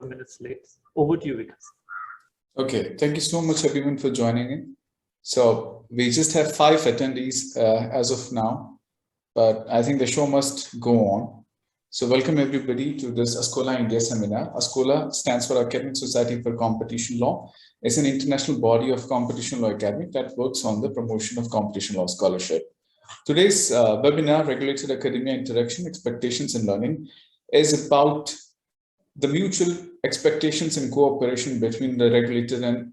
minutes late. Over to you, Vikas. Okay, thank you so much everyone for joining in. So we just have 5 attendees as of now, but I think the show must go on. So welcome everybody to this ASCOLA India seminar. ASCOLA stands for Academic Society for Competition Law. It's an international body of competition law academic that works on the promotion of competition law scholarship. Today's webinar, Regulator-Academia Interaction, Expectations and Learning, is about the mutual expectations and cooperation between the regulator and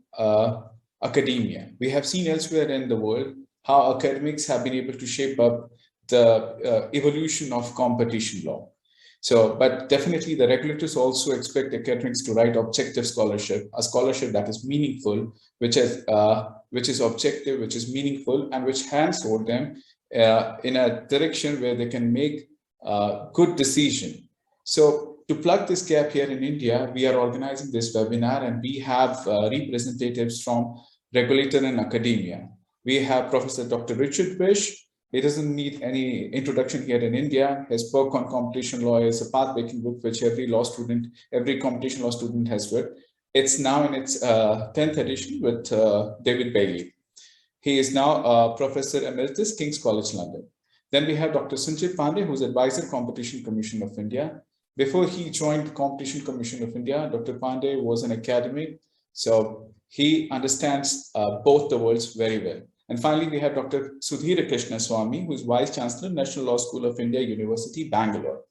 academia. We have seen elsewhere in the world how academics have been able to shape up the evolution of competition law. So, but definitely the regulators also expect academics to write objective scholarship, a scholarship that is meaningful, which is objective, which is meaningful, and which hands-hold them in a direction where they can make good decision. So to plug this gap here in India, we are organizing this webinar and we have representatives from regulator and academia. We have Professor Dr. Richard Wish. He doesn't need any introduction here in India. His book on competition law is a path-breaking book which every competition law student has read. It's now in its 10th edition with David Bailey. He is now Professor Emeritus, King's College London. Then we have Dr. Sanjay Pandey, who's Advisor, Competition Commission of India. Before he joined the Competition Commission of India, Dr. Pandey was an academic, so he understands both the worlds very well. And finally, we have Dr. Sudhir Krishnaswamy, who is Vice Chancellor, National Law School of India, University, Bangalore.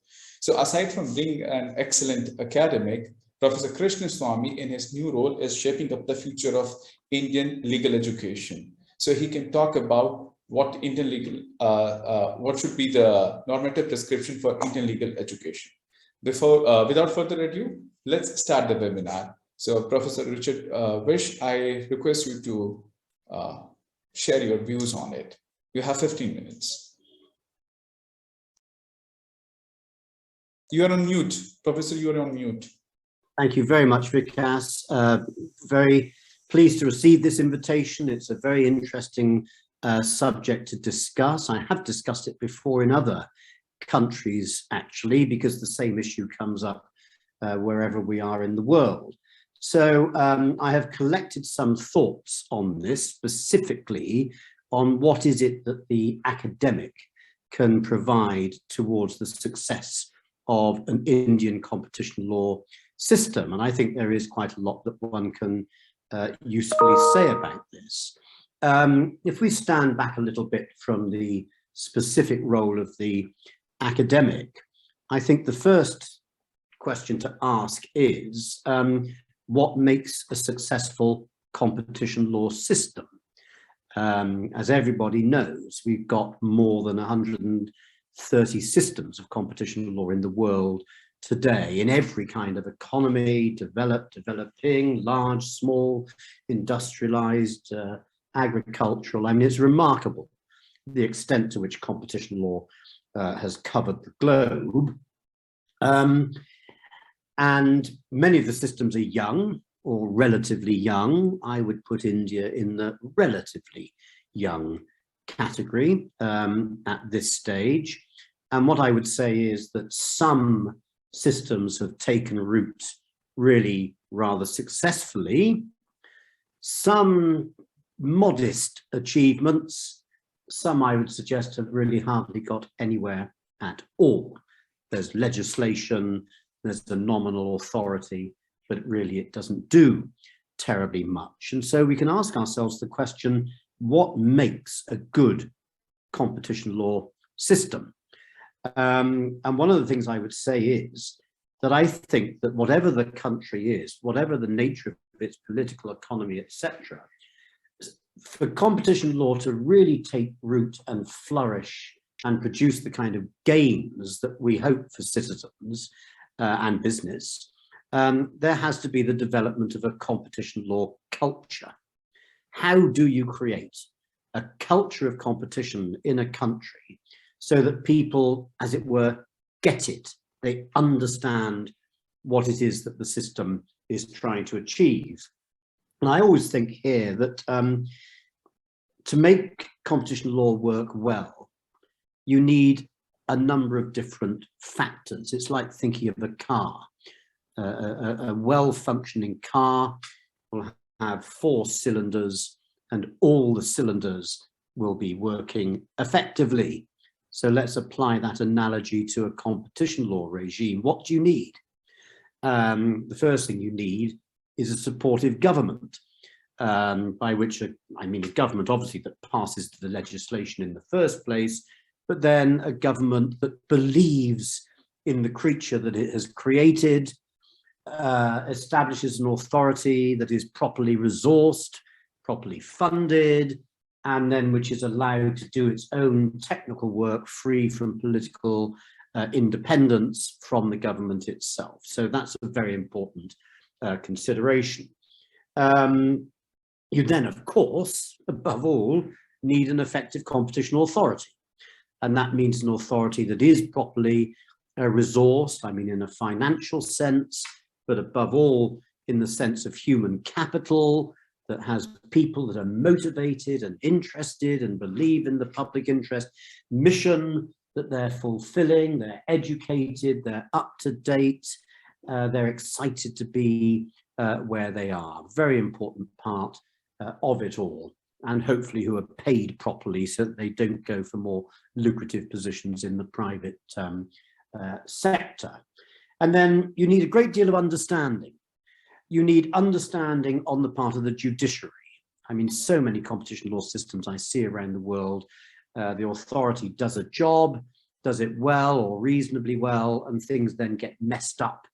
So aside from being an excellent academic, Professor Krishnaswamy in his new role is shaping up the future of Indian legal education. So he can talk about what Indian legal, what should be the normative prescription for Indian legal education. Without further ado, let's start the webinar. So Professor Richard Wish, I request you to share your views on it. You have 15 minutes. You are on mute. Professor, you are on mute. Thank you very much, Vikas. Very pleased to receive this invitation. It's a very interesting subject to discuss. I have discussed it before in other countries, actually, because the same issue comes up wherever we are in the world. So I have collected some thoughts on this, specifically on what is it that the academic can provide towards the success of an Indian competition law system. And I think there is quite a lot that one can usefully say about this. If we stand back a little bit from the specific role of the academic, I think the first question to ask is what makes a successful competition law system? As everybody knows, we've got more than 130 systems of competition law in the world today, in every kind of economy, developed, developing, large, small, industrialized, agricultural. I mean, it's remarkable the extent to which competition law has covered the globe. And many of the systems are young or relatively young. I would put India in the relatively young category at this stage. And what I would say is that some systems have taken root really rather successfully. Some modest achievements, some I would suggest have really hardly got anywhere at all. There's legislation, there's a nominal authority, but really it doesn't do terribly much. And so we can ask ourselves the question, what makes a good competition law system? And one of the things I would say is that I think that whatever the country is, whatever the nature of its political economy, etc., for competition law to really take root and flourish and produce the kind of gains that we hope for citizens and business, there has to be the development of a competition law culture. How do you create a culture of competition in a country so that people, as it were, get it? They understand what it is that the system is trying to achieve. And I always think here that to make competition law work well, you need a number of different factors. It's like thinking of a car. a well-functioning car will have 4 cylinders, and all the cylinders will be working effectively. So let's apply that analogy to a competition law regime. What do you need? The first thing you need is a supportive government, by which I mean a government obviously that passes the legislation in the first place, but then a government that believes in the creature that it has created, establishes an authority that is properly resourced, properly funded, and then which is allowed to do its own technical work free from political independence from the government itself. So that's a very important consideration. You then, of course, above all, need an effective competition authority. And that means an authority that is properly resourced, I mean, in a financial sense, but above all, in the sense of human capital, that has people that are motivated and interested and believe in the public interest mission that they're fulfilling, they're educated, they're up to date, they're excited to be where they are. Very important part of it all, and hopefully who are paid properly so that they don't go for more lucrative positions in the private sector. And then you need a great deal of understanding. You need understanding on the part of the judiciary. I mean, so many competition law systems I see around the world, the authority does a job, does it well or reasonably well, and things then get messed up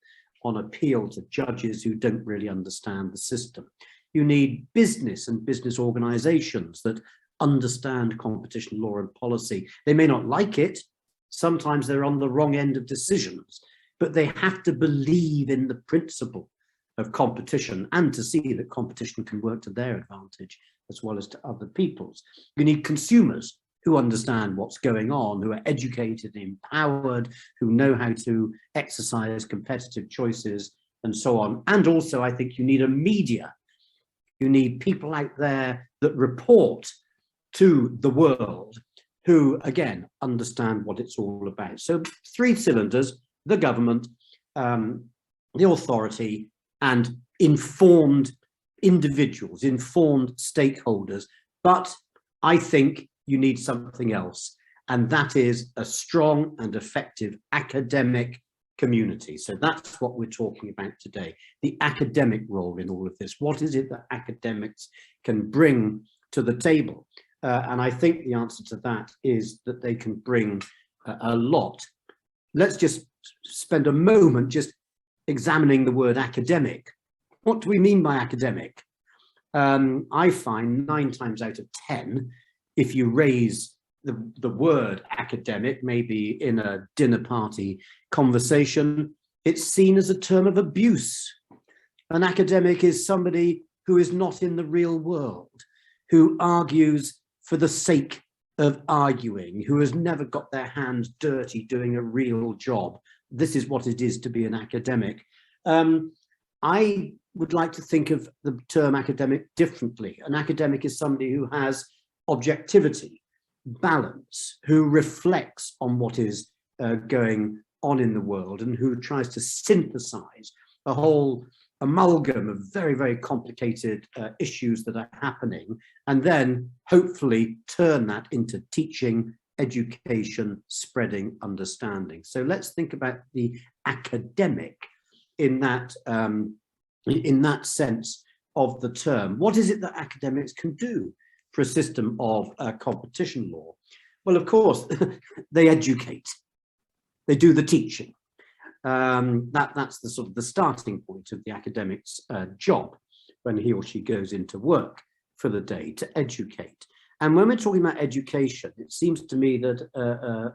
on appeal to judges who don't really understand the system. You need business and business organizations that understand competition law and policy. They may not like it. Sometimes they're on the wrong end of decisions, but they have to believe in the principle of competition and to see that competition can work to their advantage as well as to other people's. You need consumers who understand what's going on, who are educated, empowered, who know how to exercise competitive choices and so on. And also, I think you need a media. You need people out there that report to the world who, again, understand what it's all about. So 3 cylinders, the government, the authority, and informed individuals, informed stakeholders. But I think you need something else, and that is a strong and effective academic community. So that's what we're talking about today, the academic role in all of this. What is it that academics can bring to the table? And I think the answer to that is that they can bring a lot. Let's just spend a moment just examining the word academic. What do we mean by academic? I find 9 times out of 10, if you raise the word academic, maybe in a dinner party conversation, it's seen as a term of abuse. An academic is somebody who is not in the real world, who argues for the sake of arguing, who has never got their hands dirty doing a real job. This is what it is to be an academic. I would like to think of the term academic differently. An academic is somebody who has objectivity, balance, who reflects on what is going on in the world and who tries to synthesize a whole amalgam of very, very complicated issues that are happening, and then hopefully turn that into teaching, education, spreading understanding. So let's think about the academic in that sense of the term. What is it that academics can do for a system of competition law? Well, of course, they educate. They do the teaching. That's the sort of the starting point of the academic's job when he or she goes into work for the day, to educate. And when we're talking about education, it seems to me that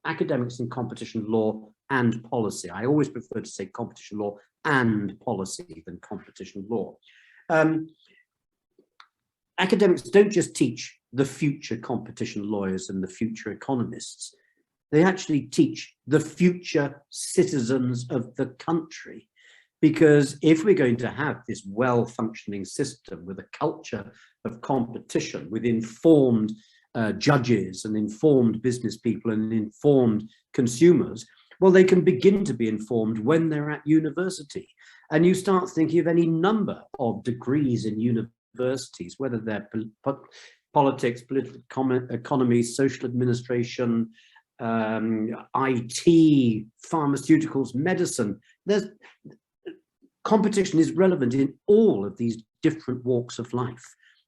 academics in competition law and policy, I always prefer to say competition law and policy than competition law. Academics don't just teach the future competition lawyers and the future economists. They actually teach the future citizens of the country. Because if we're going to have this well-functioning system with a culture of competition, with informed judges and informed business people and informed consumers, Well, they can begin to be informed when they're at university. And you start thinking of any number of degrees in universities, whether they're politics, political economy, social administration, IT, pharmaceuticals, medicine. Competition is relevant in all of these different walks of life.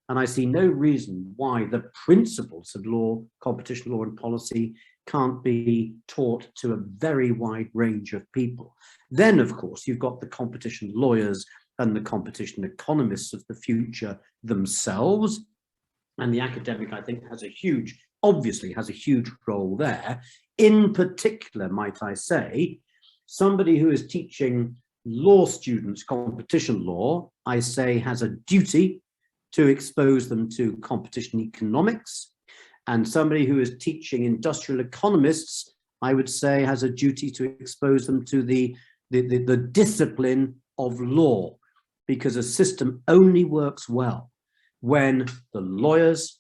And I see no reason why the principles of law, competition law and policy can't be taught to a very wide range of people. Then, of course, you've got the competition lawyers and the competition economists of the future themselves. And the academic, I think, obviously has a huge role there. In particular, might I say, somebody who is teaching law students competition law, I say, has a duty to expose them to competition economics. And somebody who is teaching industrial economists, I would say, has a duty to expose them to the discipline of law, because a system only works well when the lawyers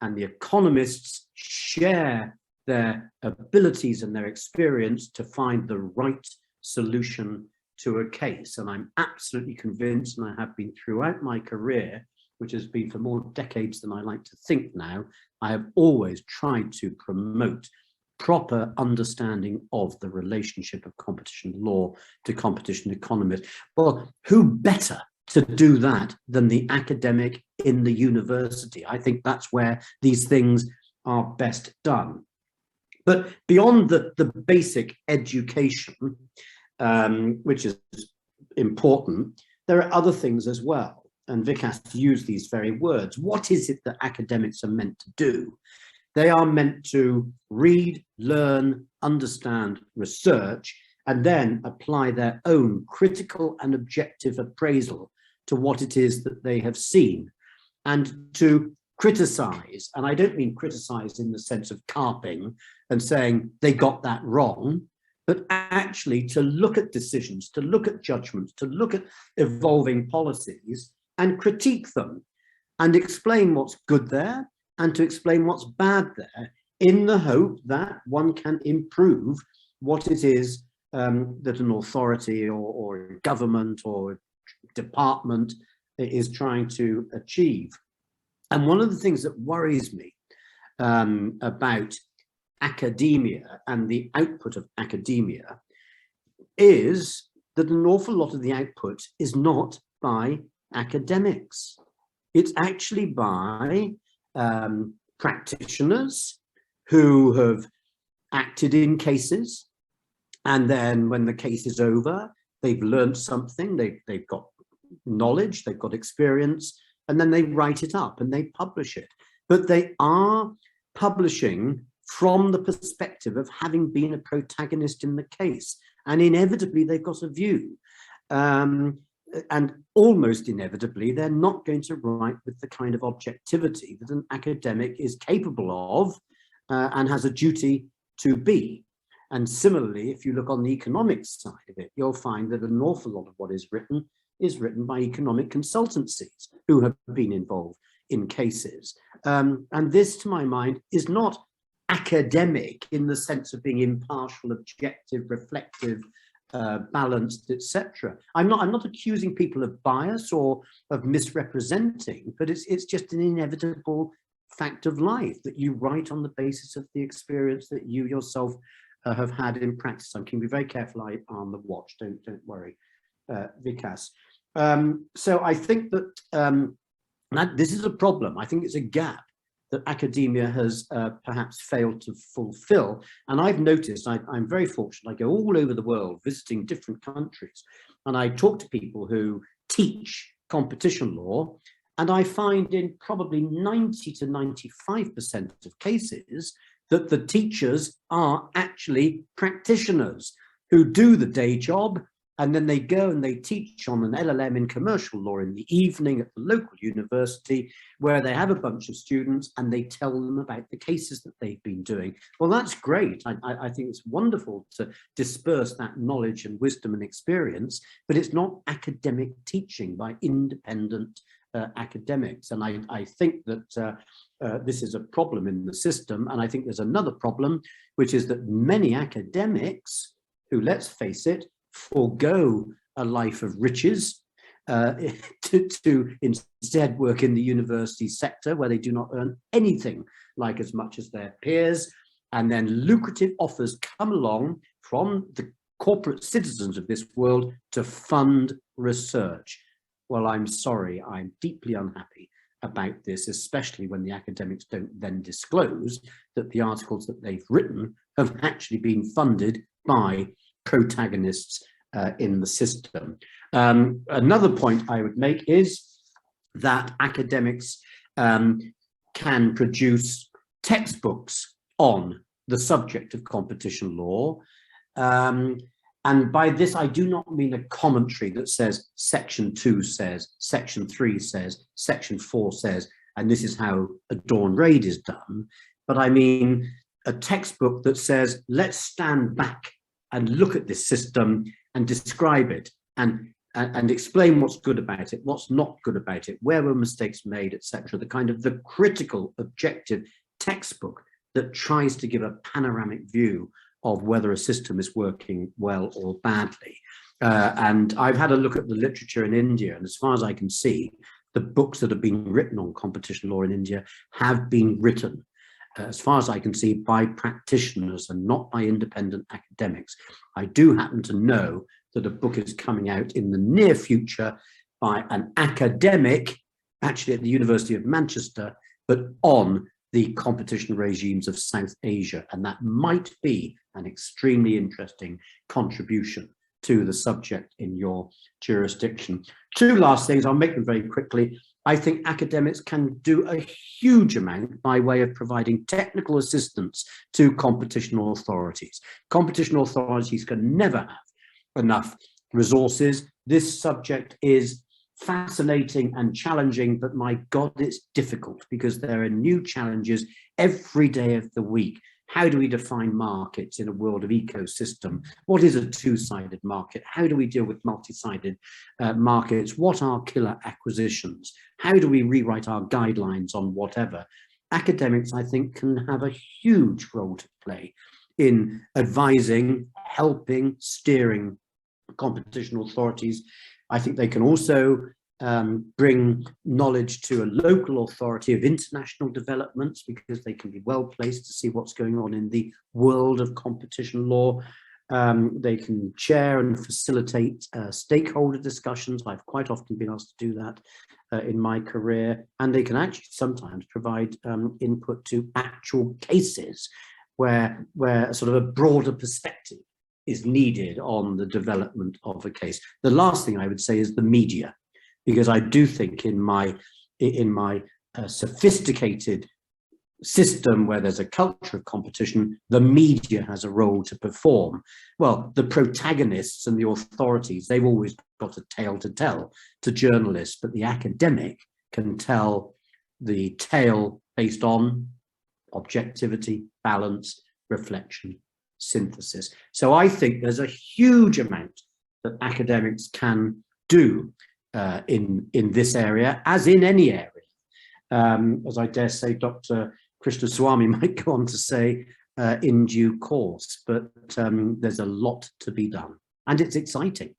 and the economists share their abilities and their experience to find the right solution to a case. And I'm absolutely convinced, and I have been throughout my career, which has been for more decades than I like to think now, I have always tried to promote proper understanding of the relationship of competition law to competition economists. Well, who better to do that than the academic in the university? I think that's where these things are best done. But beyond the basic education, which is important, there are other things as well. And Vikas used these very words. What is it that academics are meant to do? They are meant to read, learn, understand, research, and then apply their own critical and objective appraisal to what it is that they have seen, and to criticize. And I don't mean criticize in the sense of carping and saying they got that wrong, but actually to look at decisions, to look at judgments, to look at evolving policies and critique them and explain what's good there and to explain what's bad there, in the hope that one can improve what it is that an authority or government or department is trying to achieve. And one of the things that worries me about academia and the output of academia is that an awful lot of the output is not by academics. It's actually by practitioners who have acted in cases, and then when the case is over, they've learned something, they've got knowledge, they've got experience, and then they write it up and they publish it. But they are publishing from the perspective of having been a protagonist in the case, and inevitably they've got a view. And almost inevitably, they're not going to write with the kind of objectivity that an academic is capable of and has a duty to be. And similarly, if you look on the economics side of it, you'll find that an awful lot of what is written by economic consultancies who have been involved in cases. And this, to my mind, is not academic in the sense of being impartial, objective, reflective, balanced, etc. I'm not accusing people of bias or of misrepresenting, but it's just an inevitable fact of life that you write on the basis of the experience that you yourself have had in practice. I can be very careful on the watch. Don't worry, Vikas. So I think that this is a problem. I think it's a gap that academia has perhaps failed to fulfill. And I've noticed, I'm very fortunate, I go all over the world visiting different countries, and I talk to people who teach competition law, and I find in probably 90 to 95% of cases that the teachers are actually practitioners who do the day job, and then they go and they teach on an LLM in commercial law in the evening at the local university, where they have a bunch of students and they tell them about the cases that they've been doing. Well, that's great. I think it's wonderful to disperse that knowledge and wisdom and experience, but it's not academic teaching by independent academics. And I think that this is a problem in the system. And I think there's another problem, which is that many academics who, let's face it, forego a life of riches to instead work in the university sector where they do not earn anything like as much as their peers, and then lucrative offers come along from the corporate citizens of this world to fund research. Well, I'm sorry, I'm deeply unhappy about this, especially when the academics don't then disclose that the articles that they've written have actually been funded by protagonists in the system. Another point I would make is that academics can produce textbooks on the subject of competition law. And by this, I do not mean a commentary that says section 2 says, section 3 says, section 4 says, and this is how a dawn raid is done. But I mean a textbook that says, let's stand back and look at this system and describe it and explain what's good about it, what's not good about it, where were mistakes made, etc. The kind of the critical, objective textbook that tries to give a panoramic view of whether a system is working well or badly. And I've had a look at the literature in India, and as far as I can see, the books that have been written on competition law in India have been written, as far as I can see, by practitioners and not by independent academics. I do happen to know that a book is coming out in the near future by an academic, actually at the University of Manchester, but on the competition regimes of South Asia, and that might be an extremely interesting contribution to the subject in your jurisdiction. Two last things, I'll make them very quickly. I think academics can do a huge amount by way of providing technical assistance to competition authorities. Competition authorities can never have enough resources. This subject is fascinating and challenging, but my God, it's difficult because there are new challenges every day of the week. How do we define markets in a world of ecosystem? What is a two-sided market? How do we deal with multi-sided markets? What are killer acquisitions? How do we rewrite our guidelines on whatever? Academics, I think, can have a huge role to play in advising, helping, steering competition authorities. I think they can also bring knowledge to a local authority of international developments because they can be well placed to see what's going on in the world of competition law. They can chair and facilitate stakeholder discussions. I've quite often been asked to do that in my career, and they can actually sometimes provide input to actual cases where sort of a broader perspective is needed on the development of a case. The last thing I would say is the media, because I do think in my sophisticated system where there's a culture of competition, the media has a role to perform. Well, the protagonists and the authorities, they've always got a tale to tell to journalists, but the academic can tell the tale based on objectivity, balance, reflection, synthesis. So I think there's a huge amount that academics can do in this area, as in any area. As I dare say, Dr. Krishnaswamy might go on to say in due course, but there's a lot to be done, and it's exciting.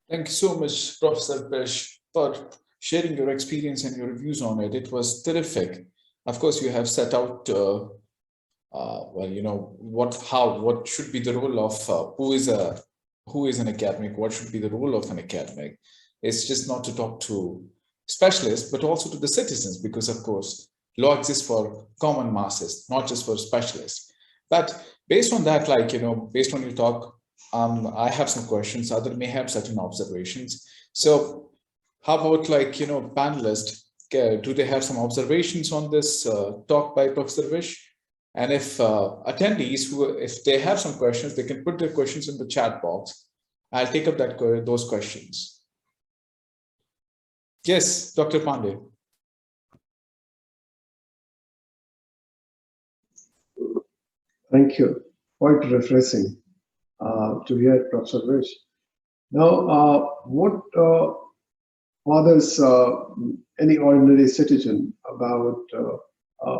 Thank you so much, Professor Pesh, for sharing your experience and your views on it. It was terrific. Of course, you have set out, well, you know, what should be the role of who is an academic, what should be the role of an academic. It's just not to talk to specialists, but also to the citizens, because of course, law exists for common masses, not just for specialists. But based on that, like, you know, based on your talk, I have some questions, others may have certain observations. So how about, like, you know, panelists, do they have some observations on this talk by Professor Vish? And if attendees, if they have some questions, they can put their questions in the chat box. I'll take up those questions. Yes, Dr. Pandey. Thank you. Quite refreshing to hear Professor Vish. Now, what bothers any ordinary citizen about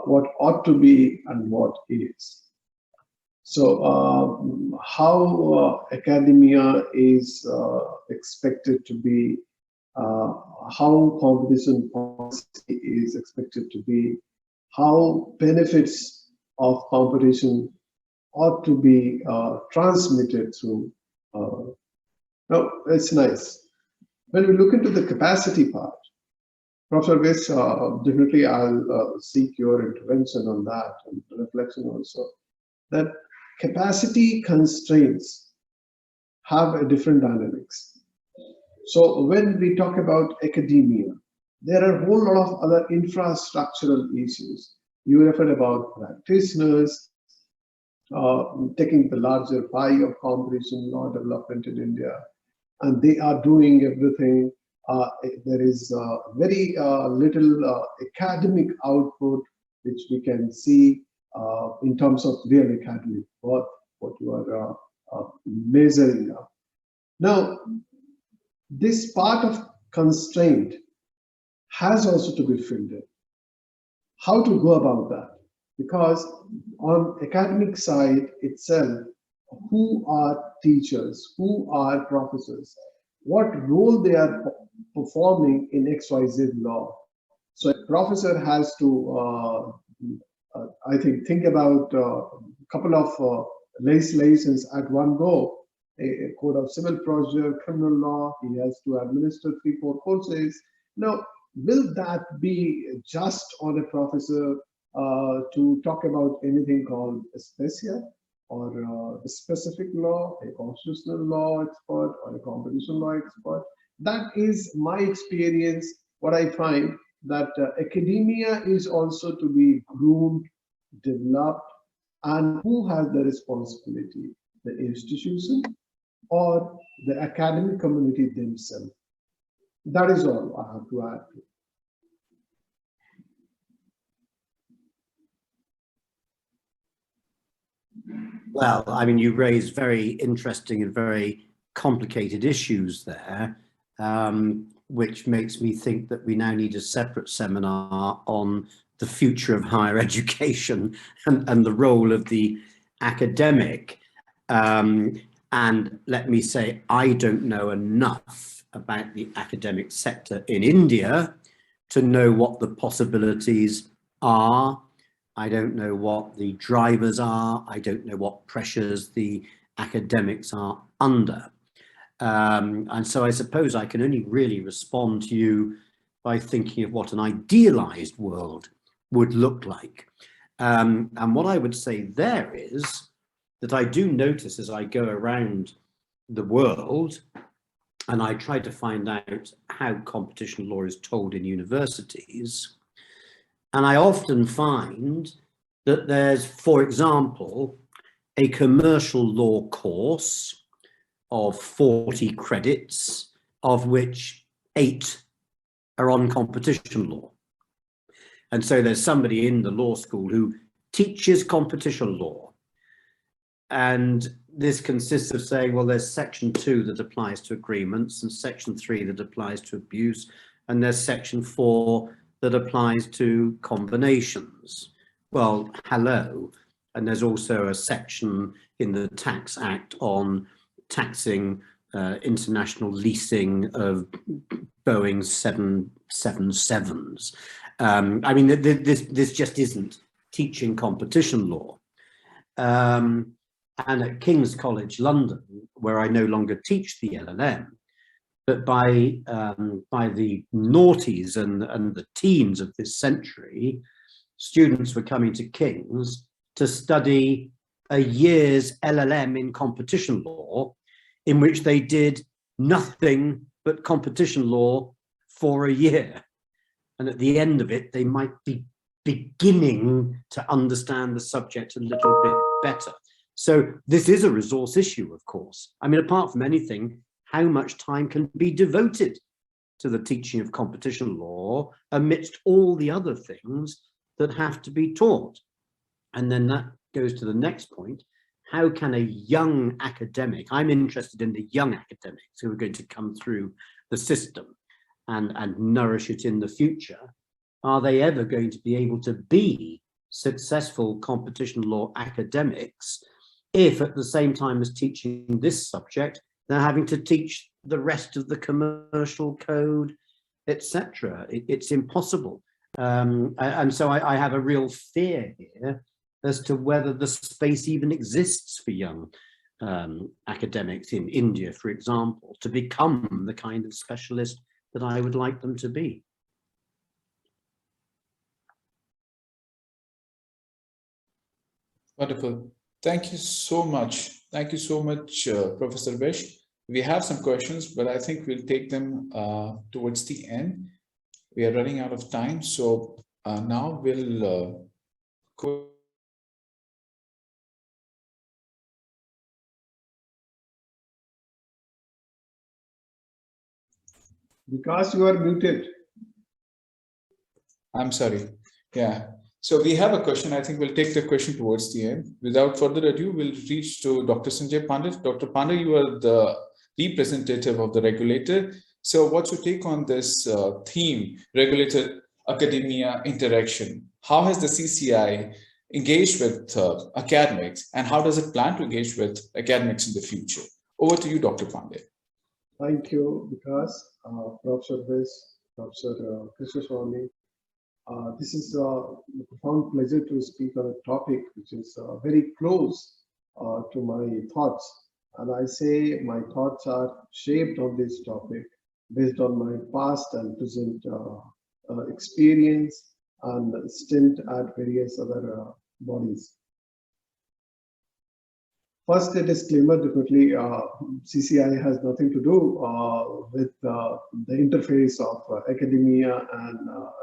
what ought to be and what is? So how academia is expected to be, how competition policy is expected to be, how benefits of competition ought to be transmitted through. No, it's nice. When we look into the capacity part, Professor Vish, definitely I'll seek your intervention on that and reflection also. That capacity constraints have a different dynamics. So when we talk about academia, there are a whole lot of other infrastructural issues. You referred about practitioners taking the larger pie of competition law development in India, and they are doing everything. There is very little academic output which we can see in terms of real academic work, what you are measuring up. Now, this part of constraint has also to be filled in. How to go about that? Because on academic side itself, who are teachers, who are professors, what role they are performing in XYZ law. So a professor has to, I think about a couple of legislations at one go. A code of civil procedure, criminal law, he has to administer 3-4 courses. Now, will that be just on a professor to talk about anything called a special or a specific law, a constitutional law expert or a competition law expert? That is my experience. What I find that academia is also to be groomed, developed, and who has the responsibility? The institution or the academic community themselves? That is all I have to add to. Well, I mean, you raise very interesting and very complicated issues there, which makes me think that we now need a separate seminar on the future of higher education and the role of the academic. And let me say, I don't know enough about the academic sector in India to know what the possibilities are. I don't know what the drivers are. I don't know what pressures the academics are under. And so I suppose I can only really respond to you by thinking of what an idealized world would look like. And what I would say there is that I do notice as I go around the world and I try to find out how competition law is told in universities, and I often find that there's, for example, a commercial law course of 40 credits, of which 8 are on competition law. And so there's somebody in the law school who teaches competition law. And this consists of saying, well, there's section 2 that applies to agreements and section 3 that applies to abuse, and there's section 4 that applies to combinations. Well, hello. And there's also a section in the Tax Act on taxing international leasing of Boeing 777s. I mean, this just isn't teaching competition law. And at King's College London, where I no longer teach the LLM, but by the noughties and the teens of this century, students were coming to King's to study a year's LLM in competition law, in which they did nothing but competition law for a year. And at the end of it, they might be beginning to understand the subject a little bit better. So this is a resource issue, of course. I mean, apart from anything, how much time can be devoted to the teaching of competition law amidst all the other things that have to be taught? And then that goes to the next point. How can a young academic, I'm interested in the young academics who are going to come through the system and nourish it in the future, are they ever going to be able to be successful competition law academics if at the same time as teaching this subject, they're having to teach the rest of the commercial code, etc. It's impossible. And so I have a real fear here as to whether the space even exists for young academics in India, for example, to become the kind of specialist that I would like them to be. Wonderful. Thank you so much. Thank you so much, Professor Vish. We have some questions, but I think we'll take them towards the end. We are running out of time. So now we'll go. Because you are muted. I'm sorry. Yeah. So we have a question. I think we'll take the question towards the end. Without further ado, we'll reach to Dr. Sanjay Pandit. Dr. Pandit, you are the representative of the regulator. So what's your take on this theme, regulator-academia interaction? How has the CCI engaged with academics, and how does it plan to engage with academics in the future? Over to you, Dr. Pandit. Thank you, Vikas, Professor Vish, Professor Krishnaswamy. This is a profound pleasure to speak on a topic which is very close to my thoughts. And I say my thoughts are shaped on this topic based on my past and present experience and stint at various other bodies. First, a disclaimer, definitely CCI has nothing to do with the interface of academia and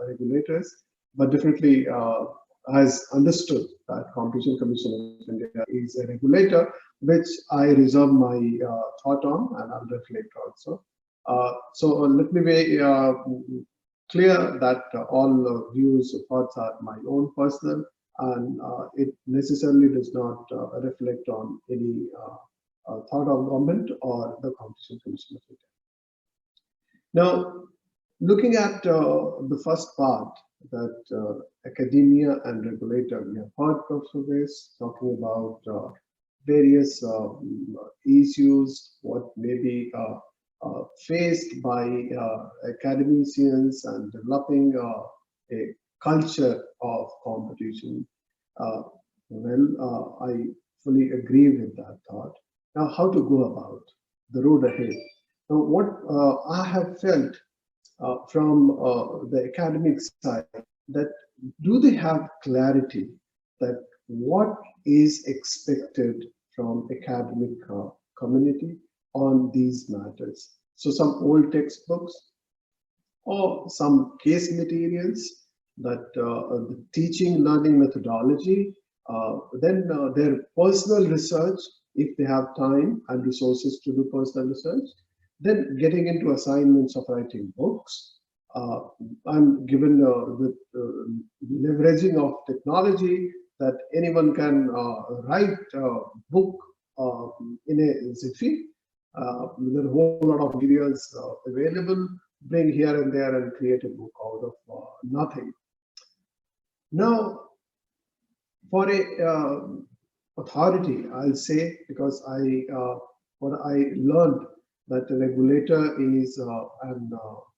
regulators, but definitely has understood that Competition Commission of India is a regulator, which I reserve my thought on, and I'll reflect also. So let me be clear that all views, thoughts are my own personal, and it necessarily does not reflect on any thought of government or the Competition Commission of India. Now, looking at the first part, that academia and regulator, we have heard Professor Vish talking about various issues, what may be faced by academicians and developing a culture of competition. I fully agree with that thought. Now, how to go about the road ahead? Now, what I have felt from the academic side, that do they have clarity that what is expected from academic community on these matters? So some old textbooks or some case materials, that the teaching learning methodology, then their personal research, if they have time and resources to do personal research, then getting into assignments of writing books. I'm given with leveraging of technology that anyone can write a book in a jiffy. There are a whole lot of materials available, bring here and there and create a book out of nothing. Now, for a authority, I'll say, because what I learned that a regulator is an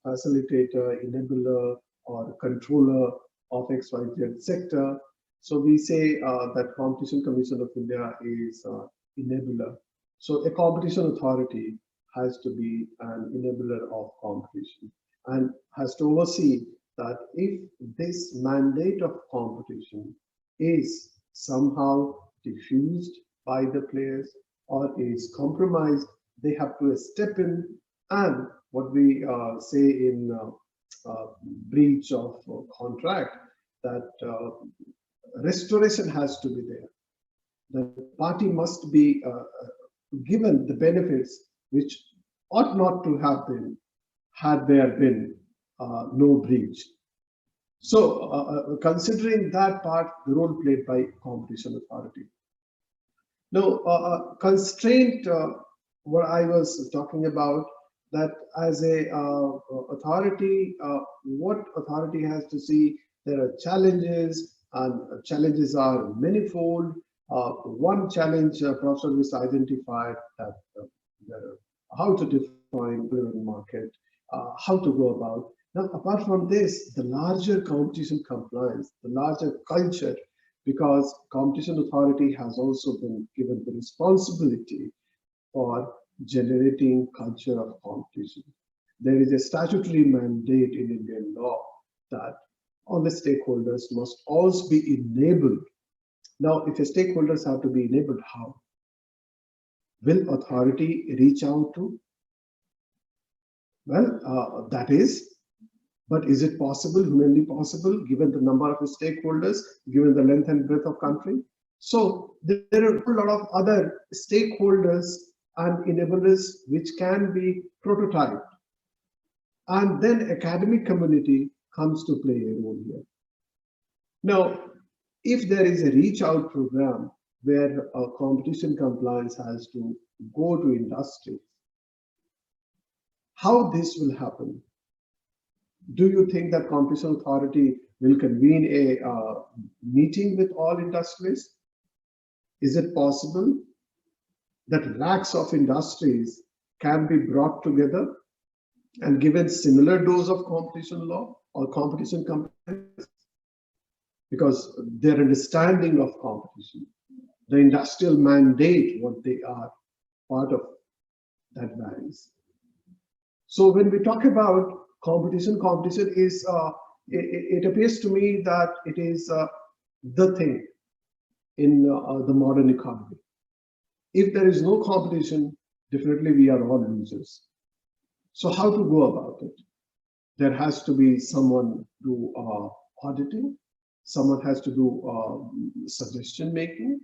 facilitator, enabler, or controller of XYZ sector. So we say that Competition Commission of India is enabler. So a competition authority has to be an enabler of competition and has to oversee that if this mandate of competition is somehow diffused by the players or is compromised, they have to step in, and what we say in breach of contract, that restoration has to be there. The party must be given the benefits which ought not to have been had there been no breach. So considering that part, the role played by competition authority. Now, constraint, what I was talking about, that as a authority, what authority has to see, there are challenges, and challenges are manifold, One challenge Professor Lewis identified that how to define the market, how to go about. Now, apart from this, the larger competition compliance, the larger culture, because competition authority has also been given the responsibility for generating culture of competition. There is a statutory mandate in Indian law that all the stakeholders must also be enabled. Now, if the stakeholders have to be enabled, how? Will authority reach out to? Well, that is, but is it possible, humanly possible, given the number of stakeholders, given the length and breadth of country? So there are a lot of other stakeholders and enablers which can be prototyped. And then academic community comes to play a role here. Now, if there is a reach out program where competition compliance has to go to industry, how this will happen? Do you think that competition authority will convene a meeting with all industries? Is it possible that racks of industries can be brought together and given similar dose of competition law or competition compliance? Because their understanding of competition, the industrial mandate, what they are, part of that varies. So when we talk about competition is, it appears to me that it is the thing in the modern economy. If there is no competition, definitely we are all losers. So how to go about it? There has to be someone do auditing, someone has to do suggestion making,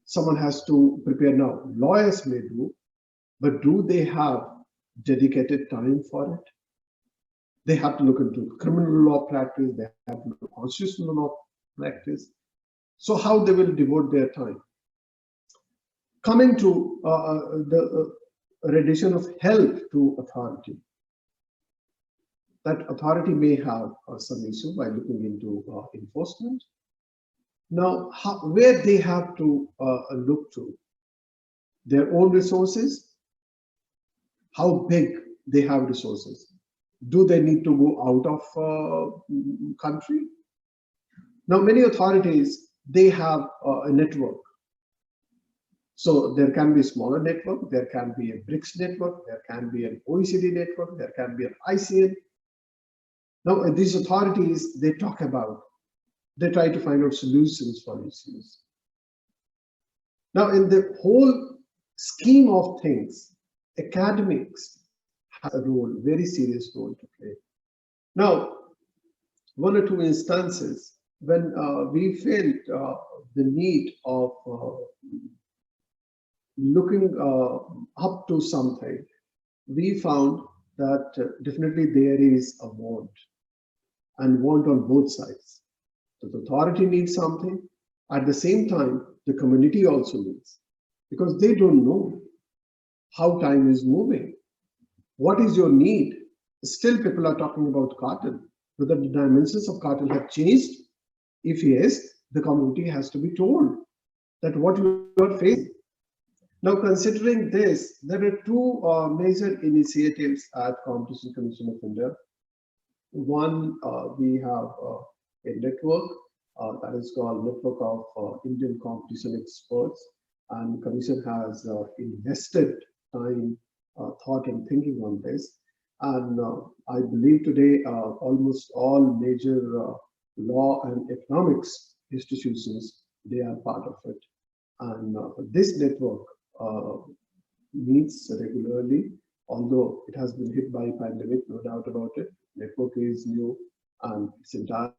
someone has to prepare. Now, lawyers may do, but do they have dedicated time for it? They have to look into criminal law practice, they have to look into constitutional law practice. So how they will devote their time? Coming to the rendition of help to authority. That authority may have some issue by looking into enforcement. Now, where they have to look to? Their own resources? How big they have resources? Do they need to go out of country? Now, many authorities, they have a network. So there can be a smaller network, there can be a BRICS network, there can be an OECD network, there can be an ICN. Now, these authorities, they talk about, they try to find out solutions for issues. Now, in the whole scheme of things, academics has a role, very serious role to play. Now, one or two instances when we felt the need of looking up to something, we found that definitely there is a want, and want on both sides. So the authority needs something, at the same time, the community also needs, because they don't know how time is moving. What is your need? Still people are talking about cotton, whether the dimensions of cotton have changed. If yes, the community has to be told that what you are facing. Now, considering this, there are two major initiatives at Competition Commission of India. One, we have a network that is called Network of Indian Competition Experts, and Commission has invested time, thought and thinking on this. And I believe today almost all major law and economics institutions, they are part of it. And this network meets regularly, although it has been hit by pandemic, no doubt about it. Network is new and its entire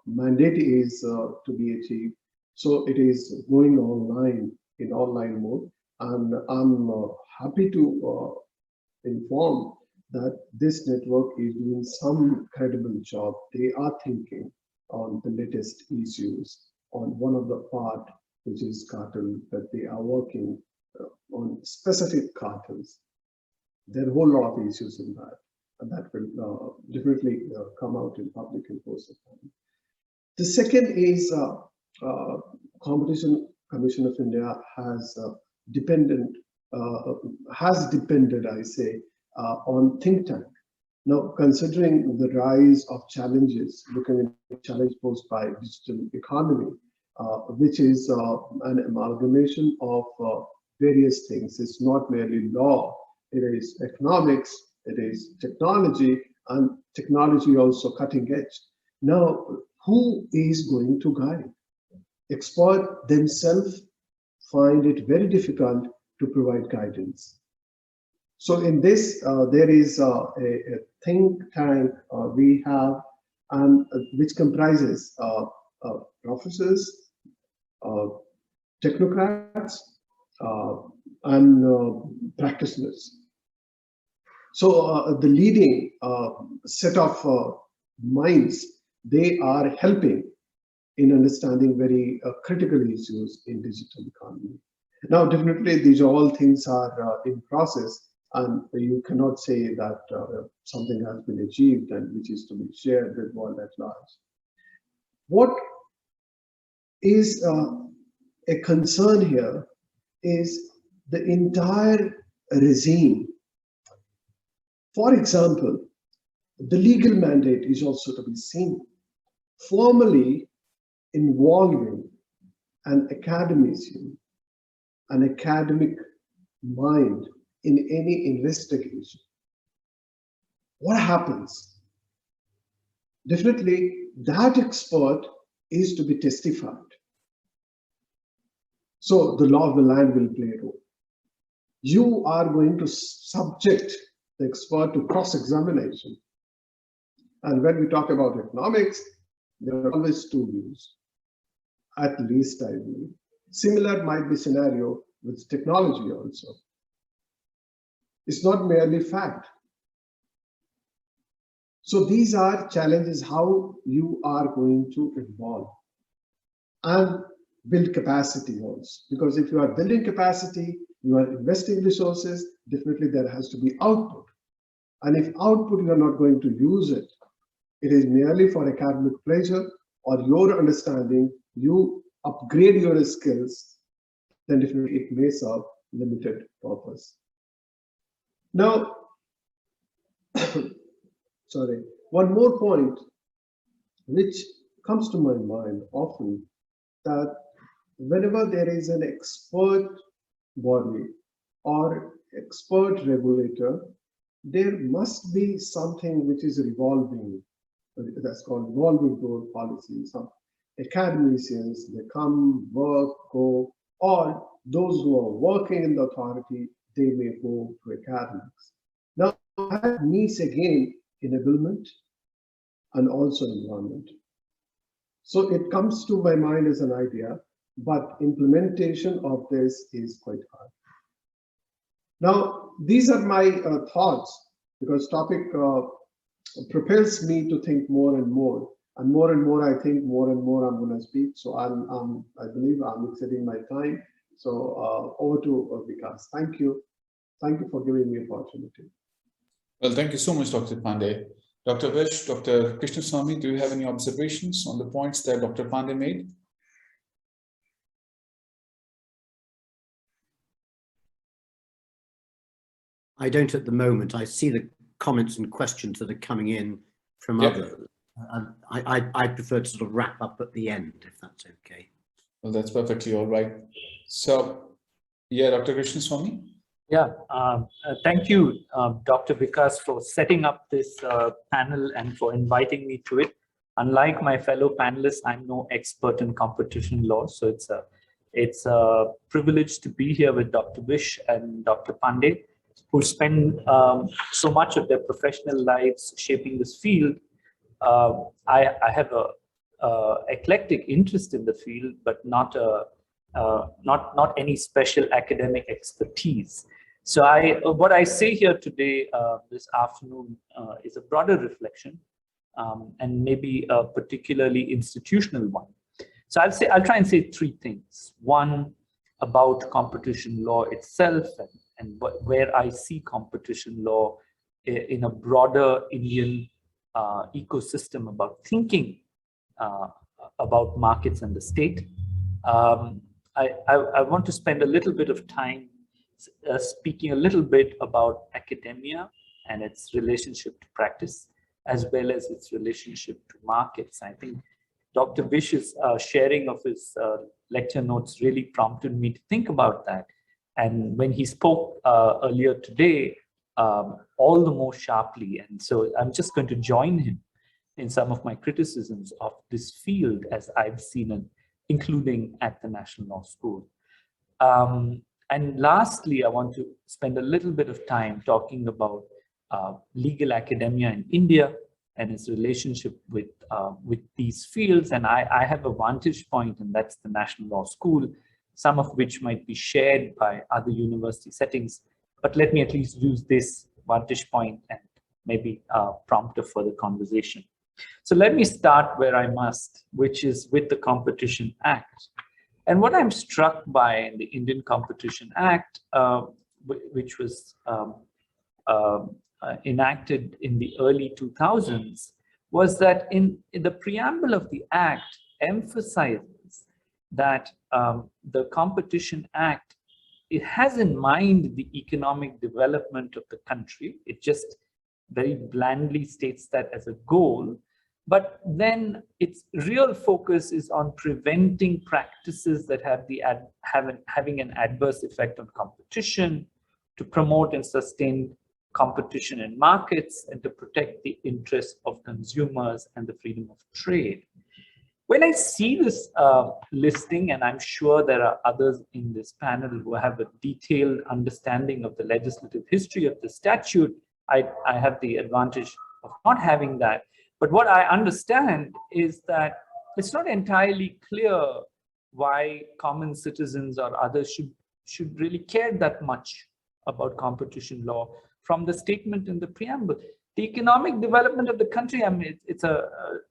mandate is to be achieved. So it is going online in online mode, and I'm happy to inform that this network is doing some credible job. They are thinking on the latest issues on one of the part, which is cartel, that they are working on specific cartels. There are a whole lot of issues in that, and that will definitely come out in public in course of time. The second is competition Commission of India has depended, I say, on think tank. Now, considering the rise of challenges, looking at the challenge posed by digital economy, which is an amalgamation of various things. It's not merely law, it is economics, it is technology, and technology also cutting edge. Now, who is going to guide? Experts themselves find it very difficult to provide guidance. So in this, there is a think tank we have, and which comprises professors, technocrats, and practitioners. So the leading set of minds, they are helping in understanding very critical issues in digital economy. Now, definitely, these all things are in process, and you cannot say that something has been achieved and which is to be shared with world at large. What is a concern here is the entire regime. For example, the legal mandate is also to be seen. Formally involving an academician, an academic mind in any investigation. What happens? Definitely, that expert is to be testified. So the law of the land will play a role. You are going to subject the expert to cross-examination. And when we talk about economics, there are always two views, at least I believe. Similar might be scenario with technology also. It's not merely fact. So these are challenges how you are going to evolve and build capacity also. Because if you are building capacity, you are investing resources, definitely there has to be output. And if output you are not going to use it, it is merely for academic pleasure or your understanding, you upgrade your skills, then definitely it may serve limited purpose. Now, sorry, one more point which comes to my mind often, that whenever there is an expert body or expert regulator, there must be something which is revolving, that's called revolving door policy. Some academicians, they come, work, go, or those who are working in the authority, they may go to academics. Now, that needs again enablement and also environment. So it comes to my mind as an idea, but implementation of this is quite hard. Now, these are my thoughts, because topic propels me to think more and more I think more and more I'm going to speak. So I believe I'm exceeding my time. So over to Vikas. Thank you. Thank you for giving me opportunity. Well, thank you so much, Dr. Pandey. Dr. Vish, Dr. Krishnaswamy, do you have any observations on the points that Dr. Pandey made? I don't at the moment. I see the comments and questions that are coming in from others. I prefer to sort of wrap up at the end, if that's okay. Well, that's perfectly all right. So, yeah, Dr. Krishnaswamy. Yeah, thank you, Dr. Vikas, for setting up this panel and for inviting me to it. Unlike my fellow panelists, I'm no expert in competition law, so it's a privilege to be here with Dr. Vish and Dr. Pandey, who spend so much of their professional lives shaping this field. I have a eclectic interest in the field, but not any special academic expertise. So what I say here today, this afternoon, is a broader reflection, and maybe a particularly institutional one. So I'll try and say three things. One, about competition law itself, and where I see competition law in a broader Indian ecosystem about thinking about markets and the state. I want to spend a little bit of time speaking a little bit about academia and its relationship to practice, as well as its relationship to markets. I think Dr. Vish's sharing of his lecture notes really prompted me to think about that. And when he spoke earlier today, all the more sharply. And so I'm just going to join him in some of my criticisms of this field as I've seen it, including at the National Law School. And lastly, I want to spend a little bit of time talking about legal academia in India and its relationship with these fields. And I have a vantage point, and that's the National Law School, some of which might be shared by other university settings. But let me at least use this vantage point and maybe prompt a further conversation. So let me start where I must, which is with the Competition Act. And what I'm struck by in the Indian Competition Act, which was enacted in the early 2000s, was that in the preamble of the Act emphasizes that the Competition Act, it has in mind the economic development of the country. It just very blandly states that as a goal. But then its real focus is on preventing practices that have having an adverse effect on competition, to promote and sustain competition in markets, and to protect the interests of consumers and the freedom of trade. When I see this listing, and I'm sure there are others in this panel who have a detailed understanding of the legislative history of the statute, I have the advantage of not having that. But what I understand is that it's not entirely clear why common citizens or others should really care that much about competition law from the statement in the preamble. The economic development of the country, I mean,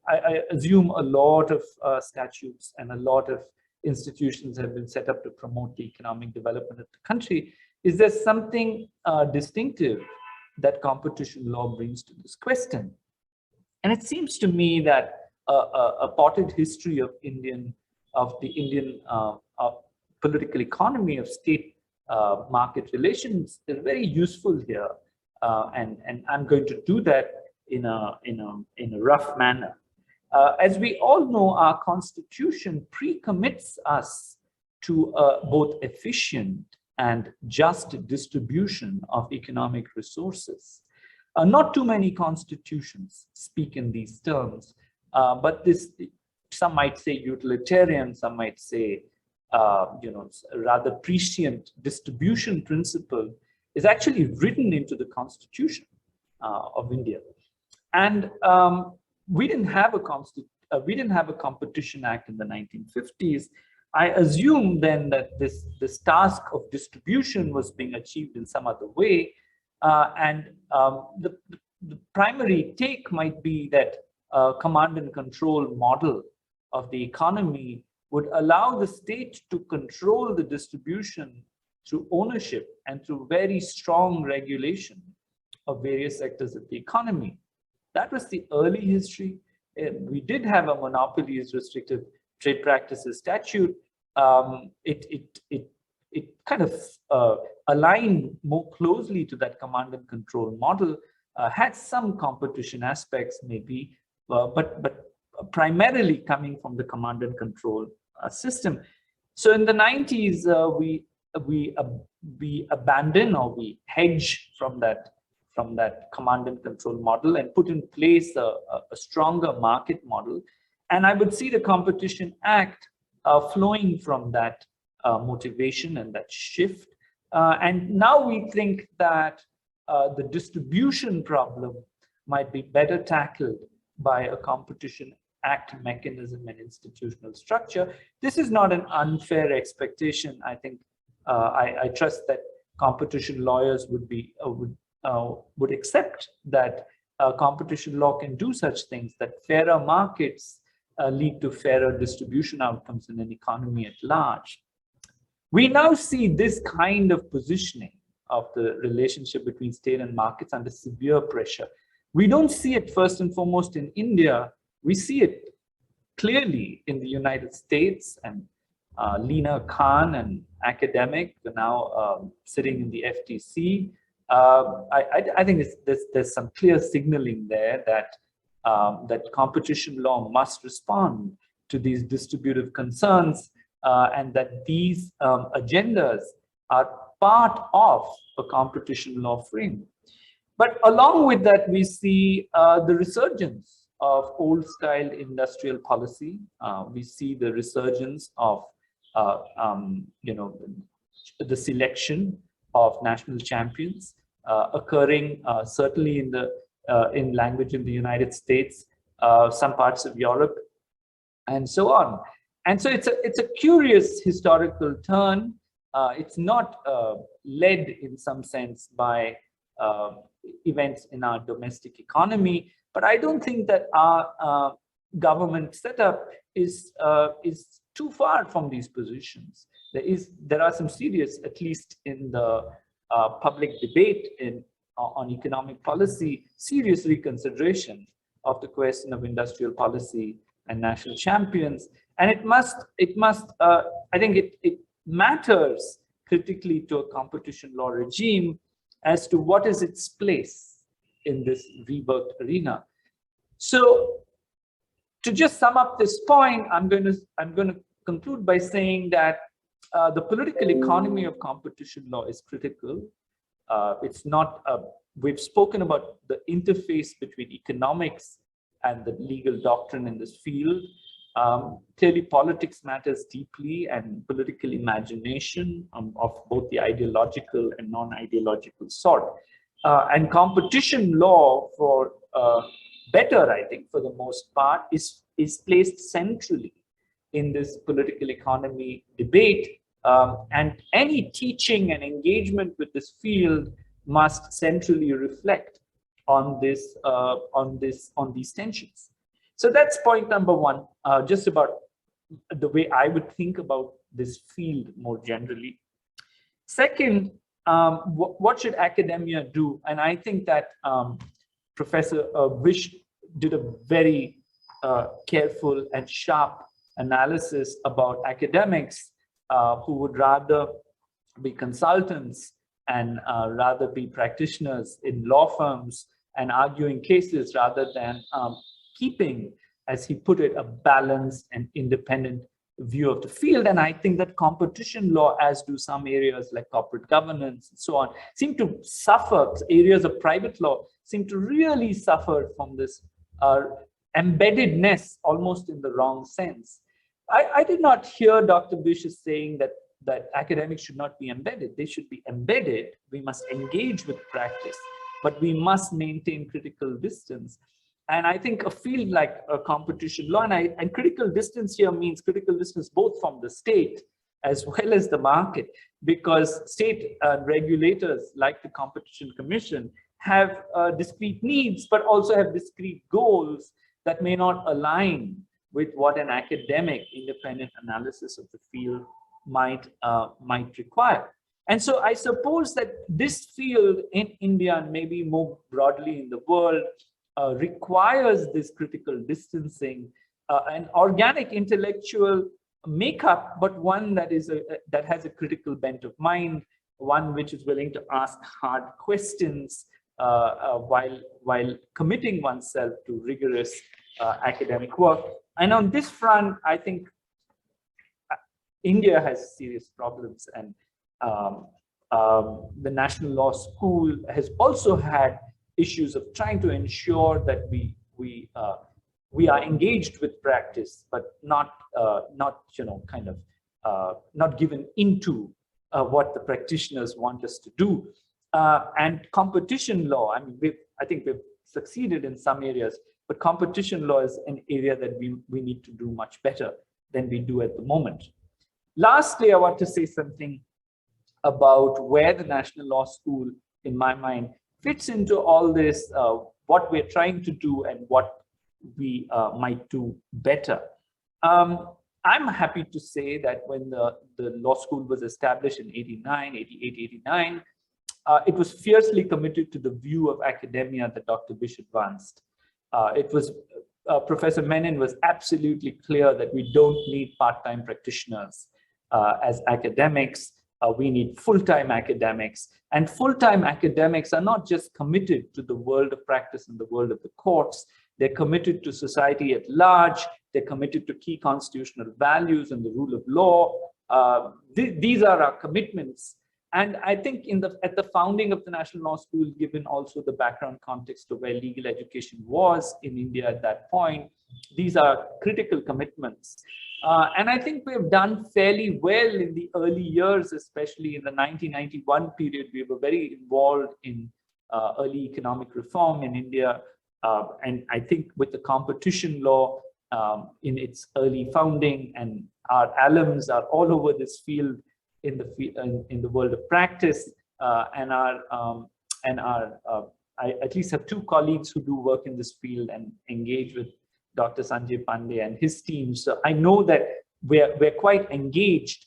I assume a lot of statutes and a lot of institutions have been set up to promote the economic development of the country. Is there something distinctive that competition law brings to this question? And it seems to me that a potted history of the Indian political economy, of state market relations, is very useful here. And I'm going to do that in a rough manner. As we all know, our constitution pre-commits us to both efficient and just distribution of economic resources. Not too many constitutions speak in these terms, but this, some might say utilitarian, some might say, rather prescient distribution principle is actually written into the Constitution of India. And we didn't have a Competition Act in the 1950s. I assume then that this task of distribution was being achieved in some other way. The primary take might be that a command and control model of the economy would allow the state to control the distribution through ownership and through very strong regulation of various sectors of the economy. That was the early history. We did have a monopolies restrictive trade practices statute. It kind of aligned more closely to that command and control model, had some competition aspects maybe, but primarily coming from the command and control system. So in the 90s, we abandon, or we hedge from that command and control model and put in place a stronger market model. And I would see the Competition Act flowing from that motivation and that shift. And now we think that the distribution problem might be better tackled by a Competition Act mechanism and institutional structure. This is not an unfair expectation. I think I trust that competition lawyers would accept that competition law can do such things, that fairer markets lead to fairer distribution outcomes in an economy at large. We now see this kind of positioning of the relationship between state and markets under severe pressure. We don't see it first and foremost in India. We see it clearly in the United States and Lena Khan, an academic, now sitting in the FTC. I think there's some clear signaling there that that competition law must respond to these distributive concerns, and that these agendas are part of a competition law frame. But along with that, we see the resurgence of old-style industrial policy. We see the resurgence of, the selection of national champions occurring certainly in language in the United States, some parts of Europe, and so on. And so it's a curious historical turn. It's not led in some sense by events in our domestic economy, but I don't think that our government setup is too far from these positions. There are some serious, at least in the public debate on economic policy, serious reconsideration of the question of industrial policy and national champions. And I think it matters critically to a competition law regime as to what is its place in this reworked arena. So to just sum up this point, I'm going to conclude by saying that the political economy of competition law is critical. It's not, we've spoken about the interface between economics and the legal doctrine in this field. Clearly, politics matters deeply, and political imagination of both the ideological and non-ideological sort. And competition law, for better, I think, for the most part, is placed centrally in this political economy debate. And any teaching and engagement with this field must centrally reflect on these tensions. So that's point number one, just about the way I would think about this field more generally. Second, what should academia do? And I think that Professor Vish did a very careful and sharp analysis about academics who would rather be consultants and rather be practitioners in law firms and arguing cases rather than keeping, as he put it, a balanced and independent view of the field. And I think that competition law, as do some areas like corporate governance and so on, seem to suffer. Areas of private law seem to really suffer from this embeddedness, almost in the wrong sense. I did not hear Dr. Bish saying that academics should not be embedded. They should be embedded. We must engage with practice, but we must maintain critical distance. And I think a field like a competition law, and critical distance here means critical distance both from the state as well as the market, because state regulators like the Competition Commission have discrete needs, but also have discrete goals that may not align with what an academic independent analysis of the field might require. And so I suppose that this field in India, and maybe more broadly in the world, requires this critical distancing, an organic intellectual makeup, but one that has a critical bent of mind, one which is willing to ask hard questions while committing oneself to rigorous academic work. And on this front, I think India has serious problems, and the National Law School has also had issues of trying to ensure that we are engaged with practice, but not not given into what the practitioners want us to do. And competition law, I mean, I think we've succeeded in some areas, but competition law is an area that we need to do much better than we do at the moment. Lastly, I want to say something about where the National Law School, in my mind, fits into all this, what we're trying to do and what we might do better. I'm happy to say that when the law school was established in 89, it was fiercely committed to the view of academia that Dr. Bish advanced. Professor Menon was absolutely clear that we don't need part-time practitioners. as academics. We need full-time academics, and full-time academics are not just committed to the world of practice and the world of the courts. They're committed to society at large. They're committed to key constitutional values and the rule of law. These are our commitments. And I think at the founding of the National Law School, given also the background context of where legal education was in India at that point, these are critical commitments. And I think we have done fairly well in the early years, especially in the 1991 period. We were very involved in early economic reform in India. And I think with the competition law in its early founding, and our alums are all over this field in the world of practice, I at least have two colleagues who do work in this field and engage with Dr. Sanjay Pandey and his team. So I know that we're quite engaged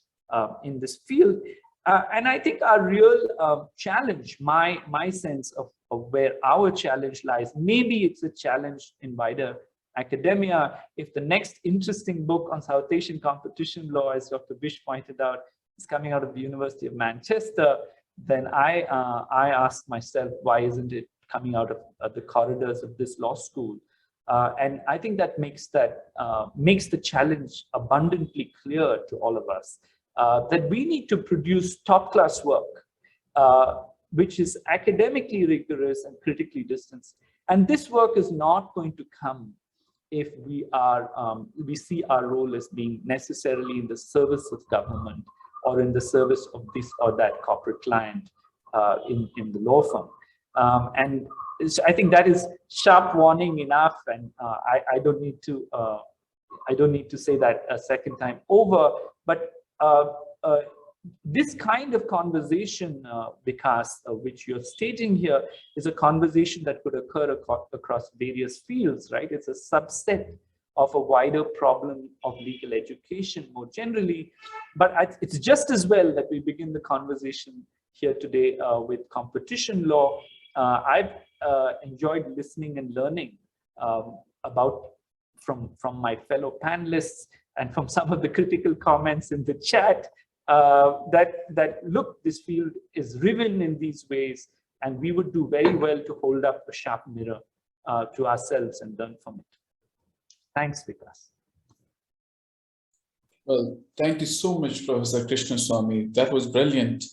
in this field. And I think our real challenge, my sense of where our challenge lies, maybe it's a challenge in wider academia. If the next interesting book on South Asian competition law, as Dr. Bish pointed out, is coming out of the University of Manchester, then I ask myself, why isn't it coming out of the corridors of this law school? And I think that makes the challenge abundantly clear to all of us, that we need to produce top-class work, which is academically rigorous and critically distanced. And this work is not going to come if we see our role as being necessarily in the service of government or in the service of this or that corporate client in the law firm. And I think that is sharp warning enough, and I don't need to say that a second time over. But this kind of conversation, Vikas, which you're stating here, is a conversation that could occur across various fields, right? It's a subset of a wider problem of legal education more generally. But it's just as well that we begin the conversation here today with competition law. I've enjoyed listening and learning from my fellow panelists and from some of the critical comments in the chat that look, this field is riven in these ways, and we would do very well to hold up a sharp mirror to ourselves and learn from it. Thanks, Vikas. Well, thank you so much, Professor Krishnaswamy. That was brilliant.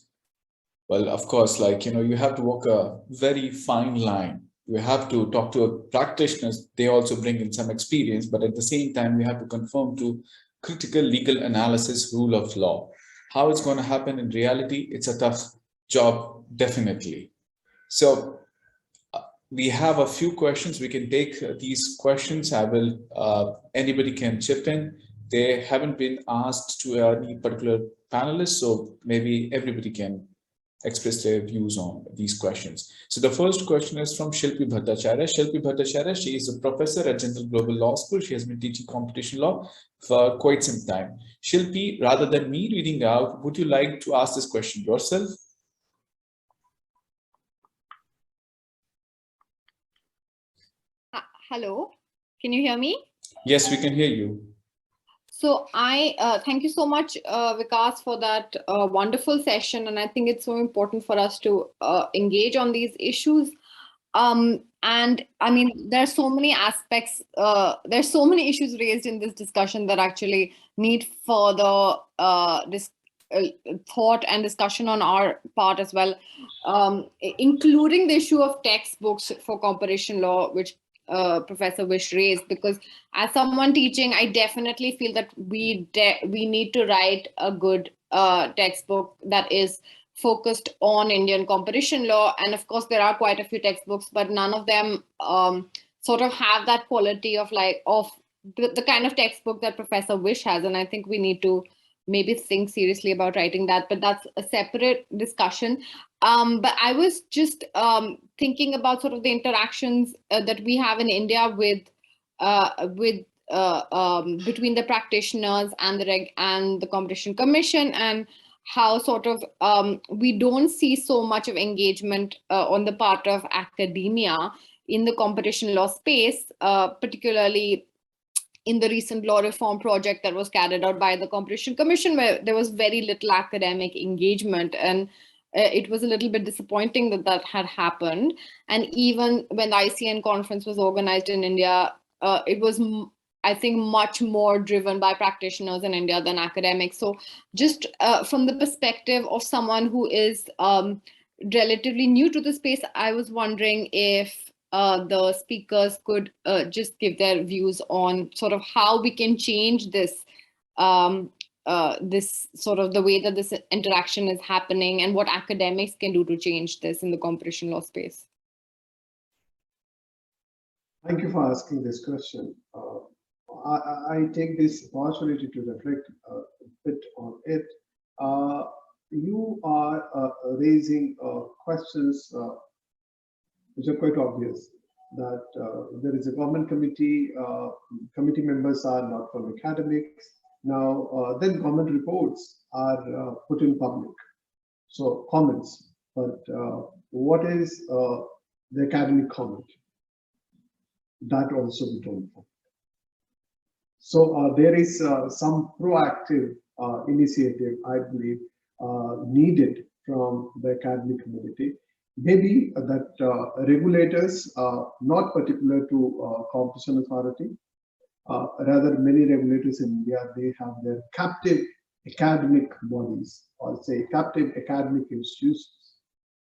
Well, of course, you have to walk a very fine line. You have to talk to practitioners. They also bring in some experience, but at the same time, we have to conform to critical legal analysis, rule of law. How it's going to happen in reality, it's a tough job, definitely. So we have a few questions. We can take these questions. Anybody can chip in. They haven't been asked to any particular panelist, so maybe everybody can express their views on these questions. So the first question is from Shilpi Bhattacharya. Shilpi Bhattacharya, she is a professor at General Global Law School. She has been teaching competition law for quite some time. Shilpi, rather than me reading out, would you like to ask this question yourself? Hello, can you hear me? Yes, we can hear you. So I thank you so much, Vikas, for that wonderful session. And I think it's so important for us to engage on these issues. And I mean, there's so many aspects, there's so many issues raised in this discussion that actually need further thought and discussion on our part as well, including the issue of textbooks for competition law, which Professor Wish raised, because as someone teaching, I definitely feel that we need to write a good textbook that is focused on Indian competition law. And of course, there are quite a few textbooks, but none of them sort of have that quality of the kind of textbook that Professor Wish has. And I think we need to maybe think seriously about writing that, but that's a separate discussion. But I was just thinking about sort of the interactions that we have in India between the practitioners and the Competition Commission, and how sort of we don't see so much of engagement on the part of academia in the competition law space, particularly in the recent law reform project that was carried out by the Competition Commission, where there was very little academic engagement. And it was a little bit disappointing that that had happened. And even when the ICN conference was organized in India, it was, I think, much more driven by practitioners in India than academics. So just from the perspective of someone who is relatively new to the space, I was wondering if the speakers could just give their views on sort of how we can change this, this sort of the way that this interaction is happening, and what academics can do to change this in the competition law space. Thank you for asking this question. I take this opportunity to reflect a bit on it. You are raising questions which are quite obvious, that there is a government committee, committee members are not from academics. Now, then government reports are put in public, so comments, but what is the academic comment? That also we don't know. So there is some proactive initiative, I believe, needed from the academic community. Maybe that regulators, not particular to competition authority, rather many regulators in India, they have their captive academic bodies, or say captive academic institutions.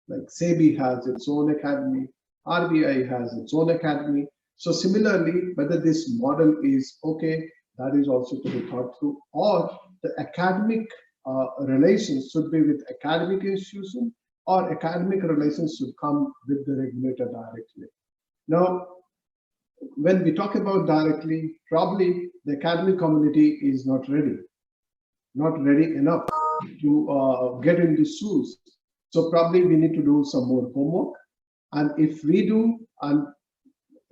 Like SEBI has its own academy, RBI has its own academy. So similarly, whether this model is okay, that is also to be thought through, or the academic relations should be with academic institutions, or academic relations should come with the regulator directly. Now, when we talk about directly, probably the academic community is not ready enough to get in the shoes. So probably we need to do some more homework. And if we do, and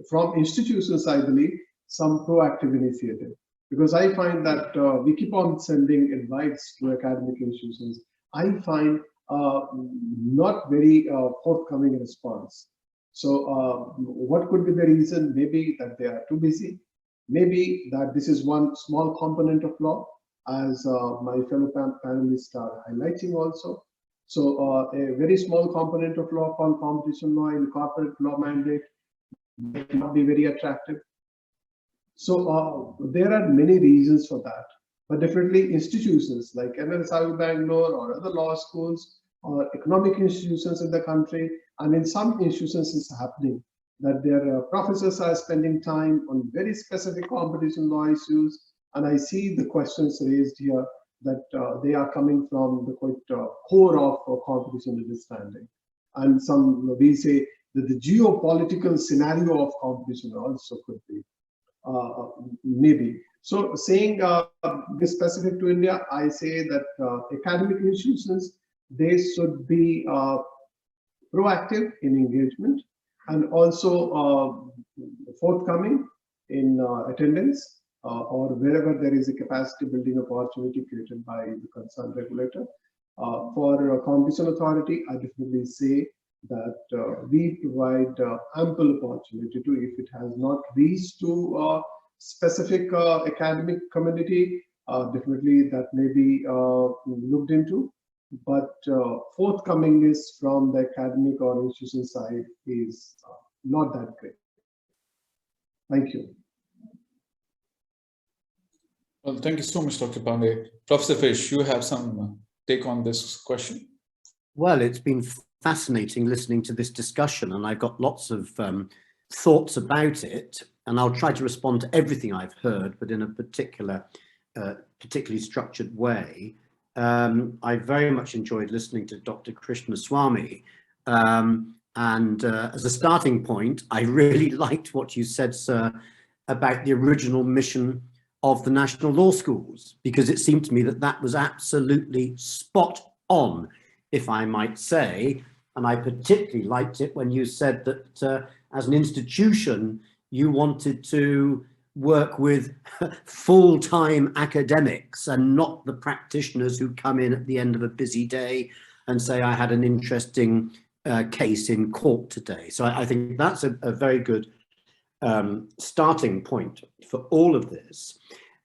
from institutions, I believe, some proactive initiative. Because I find that we keep on sending advice to academic institutions. I find not very forthcoming response. So what could be the reason? Maybe that they are too busy. Maybe that this is one small component of law, as my fellow panelists are highlighting also. So a very small component of law called competition law in corporate law mandate may not be very attractive. So there are many reasons for that, but definitely institutions like NLSIU Bangalore or other law schools or economic institutions in the country, and in some institutions it's happening that their professors are spending time on very specific competition law issues, and I see the questions raised here that they are coming from the quite core of competition understanding. And some, we say that the geopolitical scenario of competition also could be maybe. So saying this specific to India, I say that academic institutions, they should be proactive in engagement and also forthcoming in attendance or wherever there is a capacity building opportunity created by the concerned regulator. For competition authority, I definitely say that we provide ample opportunity to, if it has not reached to specific academic community, definitely that may be looked into. But forthcomingness from the academic or institution side is not that great. Thank you. Well, thank you so much, Dr. Pandey. Professor Fish, you have some take on this question? Well, it's been fascinating listening to this discussion, and I've got lots of thoughts about it, and I'll try to respond to everything I've heard, but in a particularly structured way. I very much enjoyed listening to Dr. Krishnaswamy, and as a starting point, I really liked what you said, sir, about the original mission of the national law schools, because it seemed to me that that was absolutely spot on, if I might say. And I particularly liked it when you said that as an institution, you wanted to work with full-time academics and not the practitioners who come in at the end of a busy day and say, I had an interesting case in court today. So I think that's a very good starting point for all of this.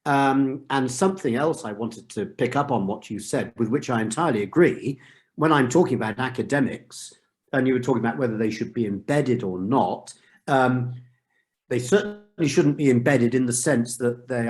And something else I wanted to pick up on what you said, with which I entirely agree, when I'm talking about academics, and you were talking about whether they should be embedded or not, they certainly shouldn't be embedded in the sense that they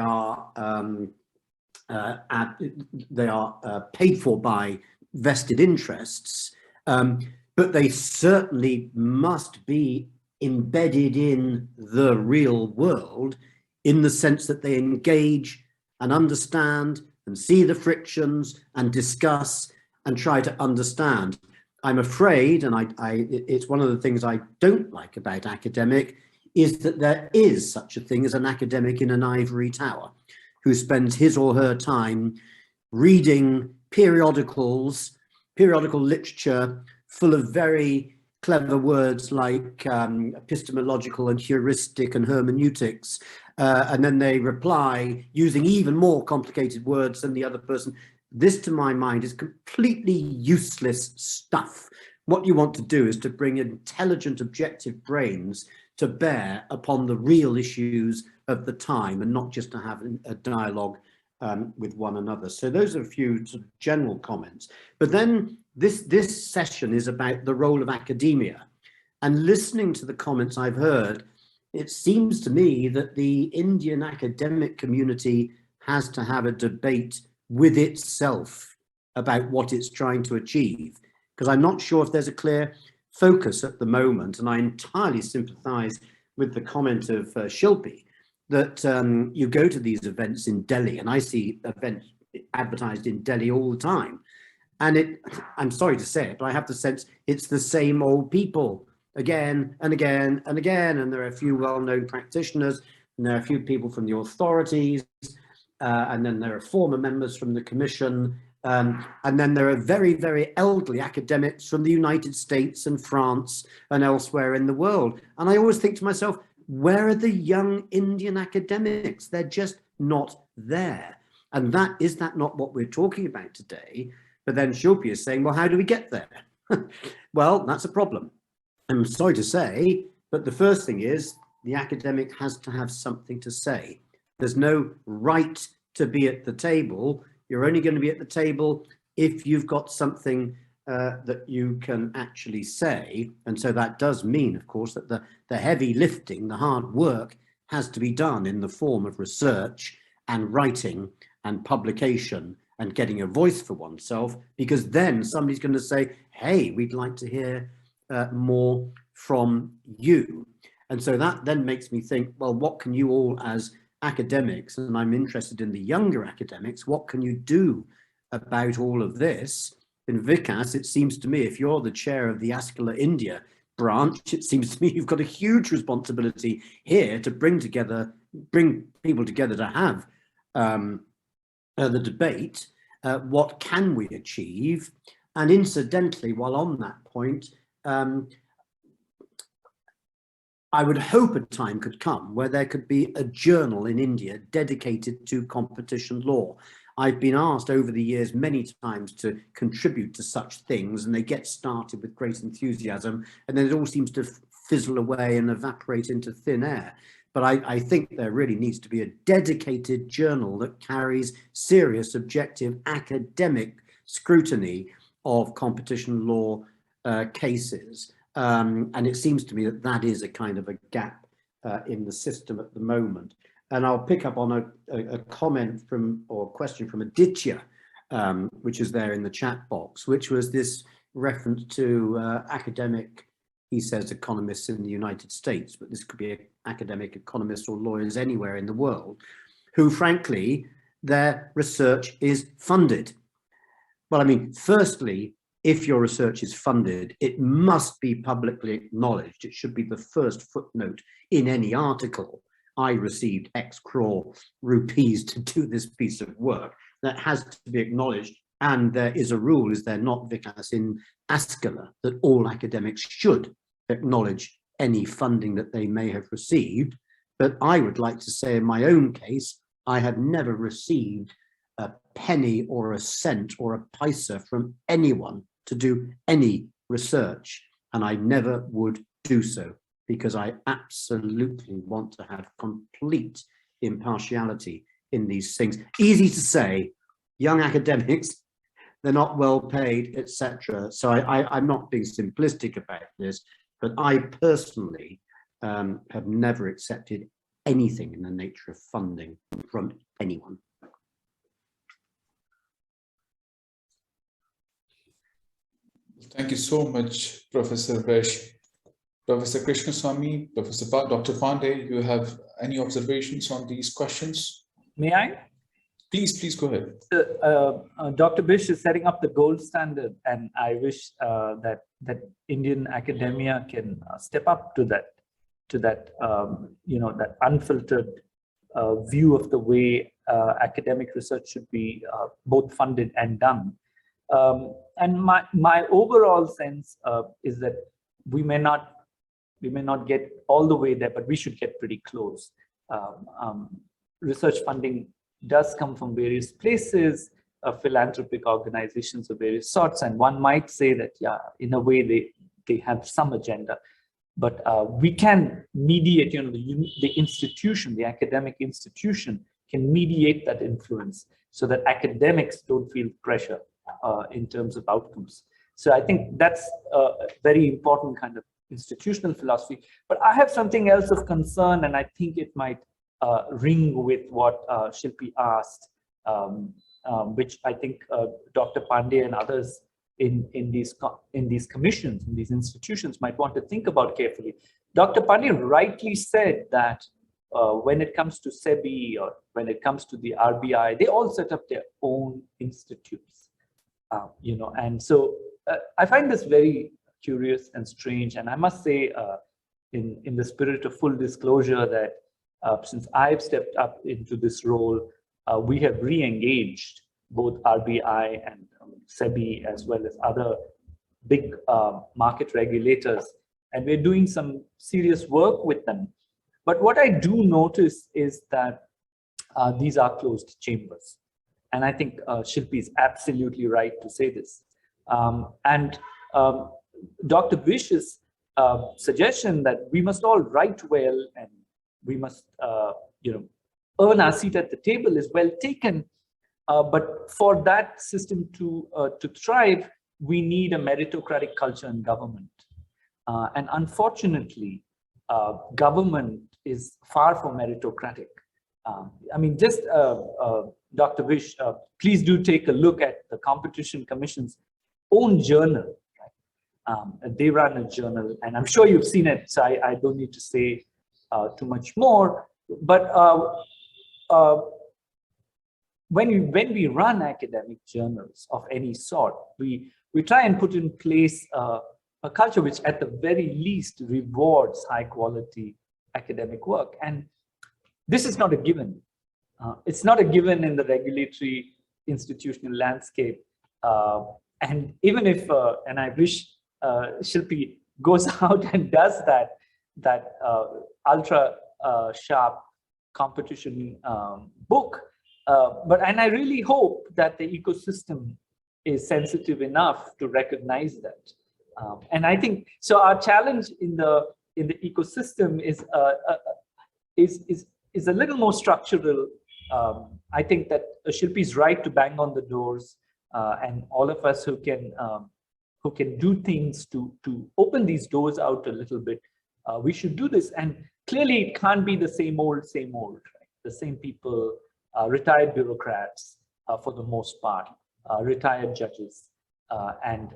are paid for by vested interests, but they certainly must be embedded in the real world, in the sense that they engage and understand and see the frictions and discuss and try to understand. I'm afraid, and it's one of the things I don't like about academic, is that there is such a thing as an academic in an ivory tower who spends his or her time reading periodical literature full of very clever words like epistemological and heuristic and hermeneutics, and then they reply using even more complicated words than the other person. This, to my mind, is completely useless stuff. What you want to do is to bring intelligent, objective brains to bear upon the real issues of the time, and not just to have a dialogue with one another. So those are a few sort of general comments. But then this session is about the role of academia. And listening to the comments I've heard, it seems to me that the Indian academic community has to have a debate with itself about what it's trying to achieve, because I'm not sure if there's a clear focus at the moment. And I entirely sympathize with the comment of Shilpi that you go to these events in Delhi, and I see events advertised in Delhi all the time. And I'm sorry to say it, but I have the sense it's the same old people again and again and again. And there are a few well-known practitioners, and there are a few people from the authorities, and then there are former members from the commission, and then there are very, very elderly academics from the United States and France and elsewhere in the world. And I always think to myself, where are the young Indian academics? They're just not there. And is that not what we're talking about today? But then Shilpi is saying, well, how do we get there? Well, that's a problem. I'm sorry to say, but the first thing is the academic has to have something to say. There's no right to be at the table. You're only going to be at the table if you've got something that you can actually say. And so that does mean, of course, that the heavy lifting, the hard work has to be done in the form of research and writing and publication and getting a voice for oneself, because then somebody's going to say, hey, we'd like to hear more from you. And so that then makes me think, well, what can you all as academics, and I'm interested in the younger academics, what can you do about all of this? In Vikas, it seems to me, if you're the chair of the Askala India branch, it seems to me you've got a huge responsibility here to bring people together to have the debate. What can we achieve? And incidentally, while on that point, I would hope a time could come where there could be a journal in India dedicated to competition law. I've been asked over the years many times to contribute to such things, and they get started with great enthusiasm, and then it all seems to fizzle away and evaporate into thin air. But I think there really needs to be a dedicated journal that carries serious, objective, academic scrutiny of competition law cases. And it seems to me that that is a kind of a gap in the system at the moment. And I'll pick up on a comment or question from Aditya, which is there in the chat box, which was this reference to academic, he says, economists in the United States, but this could be academic economists or lawyers anywhere in the world, who frankly, their research is funded. Well, I mean, firstly, if your research is funded, it must be publicly acknowledged. It should be the first footnote in any article. I received X crore rupees to do this piece of work. That has to be acknowledged. And there is a rule, is there not, Vikas, in Askala, that all academics should acknowledge any funding that they may have received. But I would like to say in my own case, I have never received a penny or a cent or a paisa from anyone to do any research, and I never would do so. because I absolutely want to have complete impartiality in these things. Easy to say, young academics, they're not well paid, etc. So I'm not being simplistic about this, but I personally have never accepted anything in the nature of funding from anyone. Thank you so much, Professor Vesh. Professor Krishnaswamy, Dr. Pandey, you have any observations on these questions? May I? Please go ahead. Dr. Bish is setting up the gold standard, and I wish that Indian academia can step up to that, that unfiltered view of the way academic research should be both funded and done. And my overall sense is that we may not get all the way there, but we should get pretty close. Research funding does come from various places, philanthropic organizations of various sorts, and one might say that, yeah, in a way they have some agenda, but we can mediate, the institution, the academic institution can mediate that influence so that academics don't feel pressure in terms of outcomes. So I think that's a very important kind of institutional philosophy. But I have something else of concern, and I think it might ring with what Shilpi asked, which I think Dr. Pandey and others in these commissions, in these institutions might want to think about carefully. Dr. Pandey rightly said that when it comes to SEBI or when it comes to the RBI, they all set up their own institutes, and so I find this very curious and strange. And I must say, in the spirit of full disclosure, that since I've stepped up into this role, we have re-engaged both RBI and SEBI, as well as other big market regulators, and we're doing some serious work with them. But what I do notice is that these are closed chambers. And I think Shilpi is absolutely right to say this. Dr. Vish's suggestion that we must all write well and we must, earn our seat at the table is well taken. But for that system to thrive, we need a meritocratic culture in government. And unfortunately, government is far from meritocratic. Dr. Vish, please do take a look at the Competition Commission's own journal. They run a journal, and I'm sure you've seen it, so I don't need to say too much more. But when we run academic journals of any sort, we try and put in place a culture which at the very least rewards high quality academic work. And this is not a given. It's not a given in the regulatory institutional landscape. And even if, and I wish Shilpi goes out and does that ultra sharp competition book, and I really hope that the ecosystem is sensitive enough to recognize that. And I think so. Our challenge in the ecosystem is a little more structural. I think that Shilpi is right to bang on the doors, and all of us who can do things to open these doors out a little bit, we should do this. And clearly, it can't be the same old, right? The same people, retired bureaucrats for the most part, retired judges, and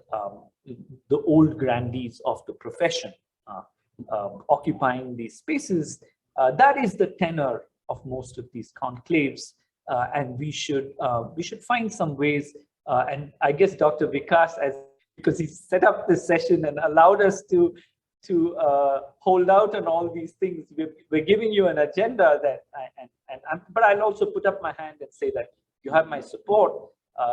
the old grandees of the profession occupying these spaces. That is the tenor of most of these conclaves, and we should find some ways. And I guess Dr. Vikas, because he set up this session and allowed us to hold out on all these things, we're giving you an agenda that, but I'll also put up my hand and say that you have my support.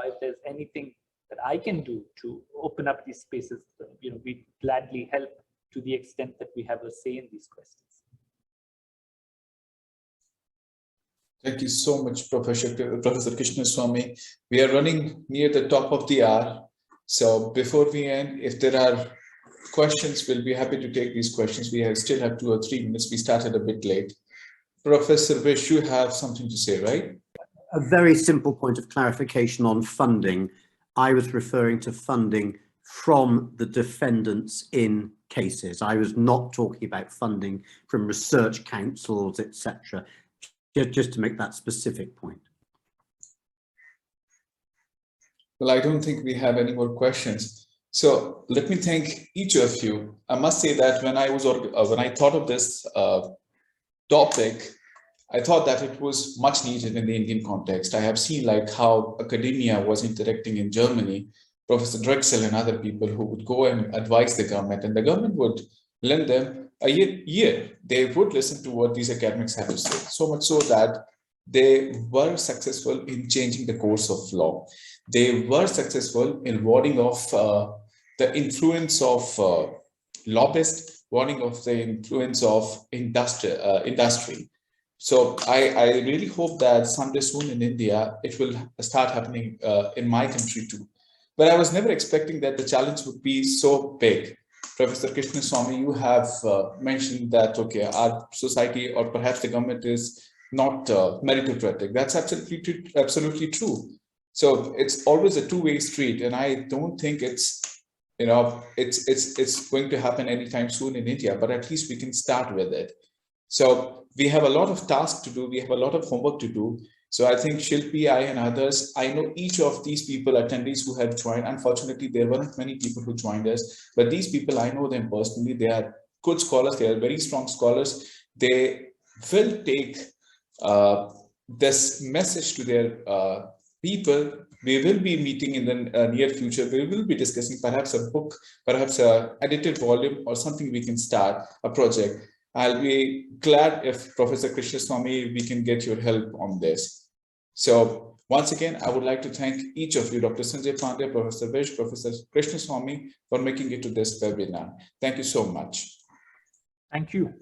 If there's anything that I can do to open up these spaces, we gladly help to the extent that we have a say in these questions. Thank you so much, Professor Krishnaswamy. We are running near the top of the hour. So before we end, if there are questions, we'll be happy to take these questions. We still have 2 or 3 minutes. We started a bit late. Professor Vish, you have something to say, right? A very simple point of clarification on funding. I was referring to funding from the defendants in cases. I was not talking about funding from research councils, etc. Just to make that specific point. Well, I don't think we have any more questions. So let me thank each of you. I must say that when I thought of this topic, I thought that it was much needed in the Indian context. I have seen like how academia was interacting in Germany, Professor Drexel and other people who would go and advise the government, and the government would lend them a year. They would listen to what these academics have to say, so much so that they were successful in changing the course of law. They were successful in warding off the influence of lobbyists, warning of the influence of industry. So I really hope that someday soon in India, it will start happening in my country too. But I was never expecting that the challenge would be so big. Professor Krishnaswamy, you have mentioned that, okay, our society or perhaps the government is not meritocratic. That's absolutely true. So it's always a two-way street. And I don't think it's going to happen anytime soon in India, but at least we can start with it. So we have a lot of tasks to do. We have a lot of homework to do. So I think Shilpi, I and others, I know each of these people, attendees who have joined. Unfortunately, there weren't many people who joined us, but these people, I know them personally. They are good scholars. They are very strong scholars. They will take this message to their people. We will be meeting in the near future. We will be discussing perhaps a book, perhaps an edited volume or something we can start, a project. I'll be glad if Professor Krishnaswamy, we can get your help on this. So once again, I would like to thank each of you, Dr. Sanjay Pandey, Professor Vish, Professor Krishnaswamy, for making it to this webinar. Thank you so much. Thank you.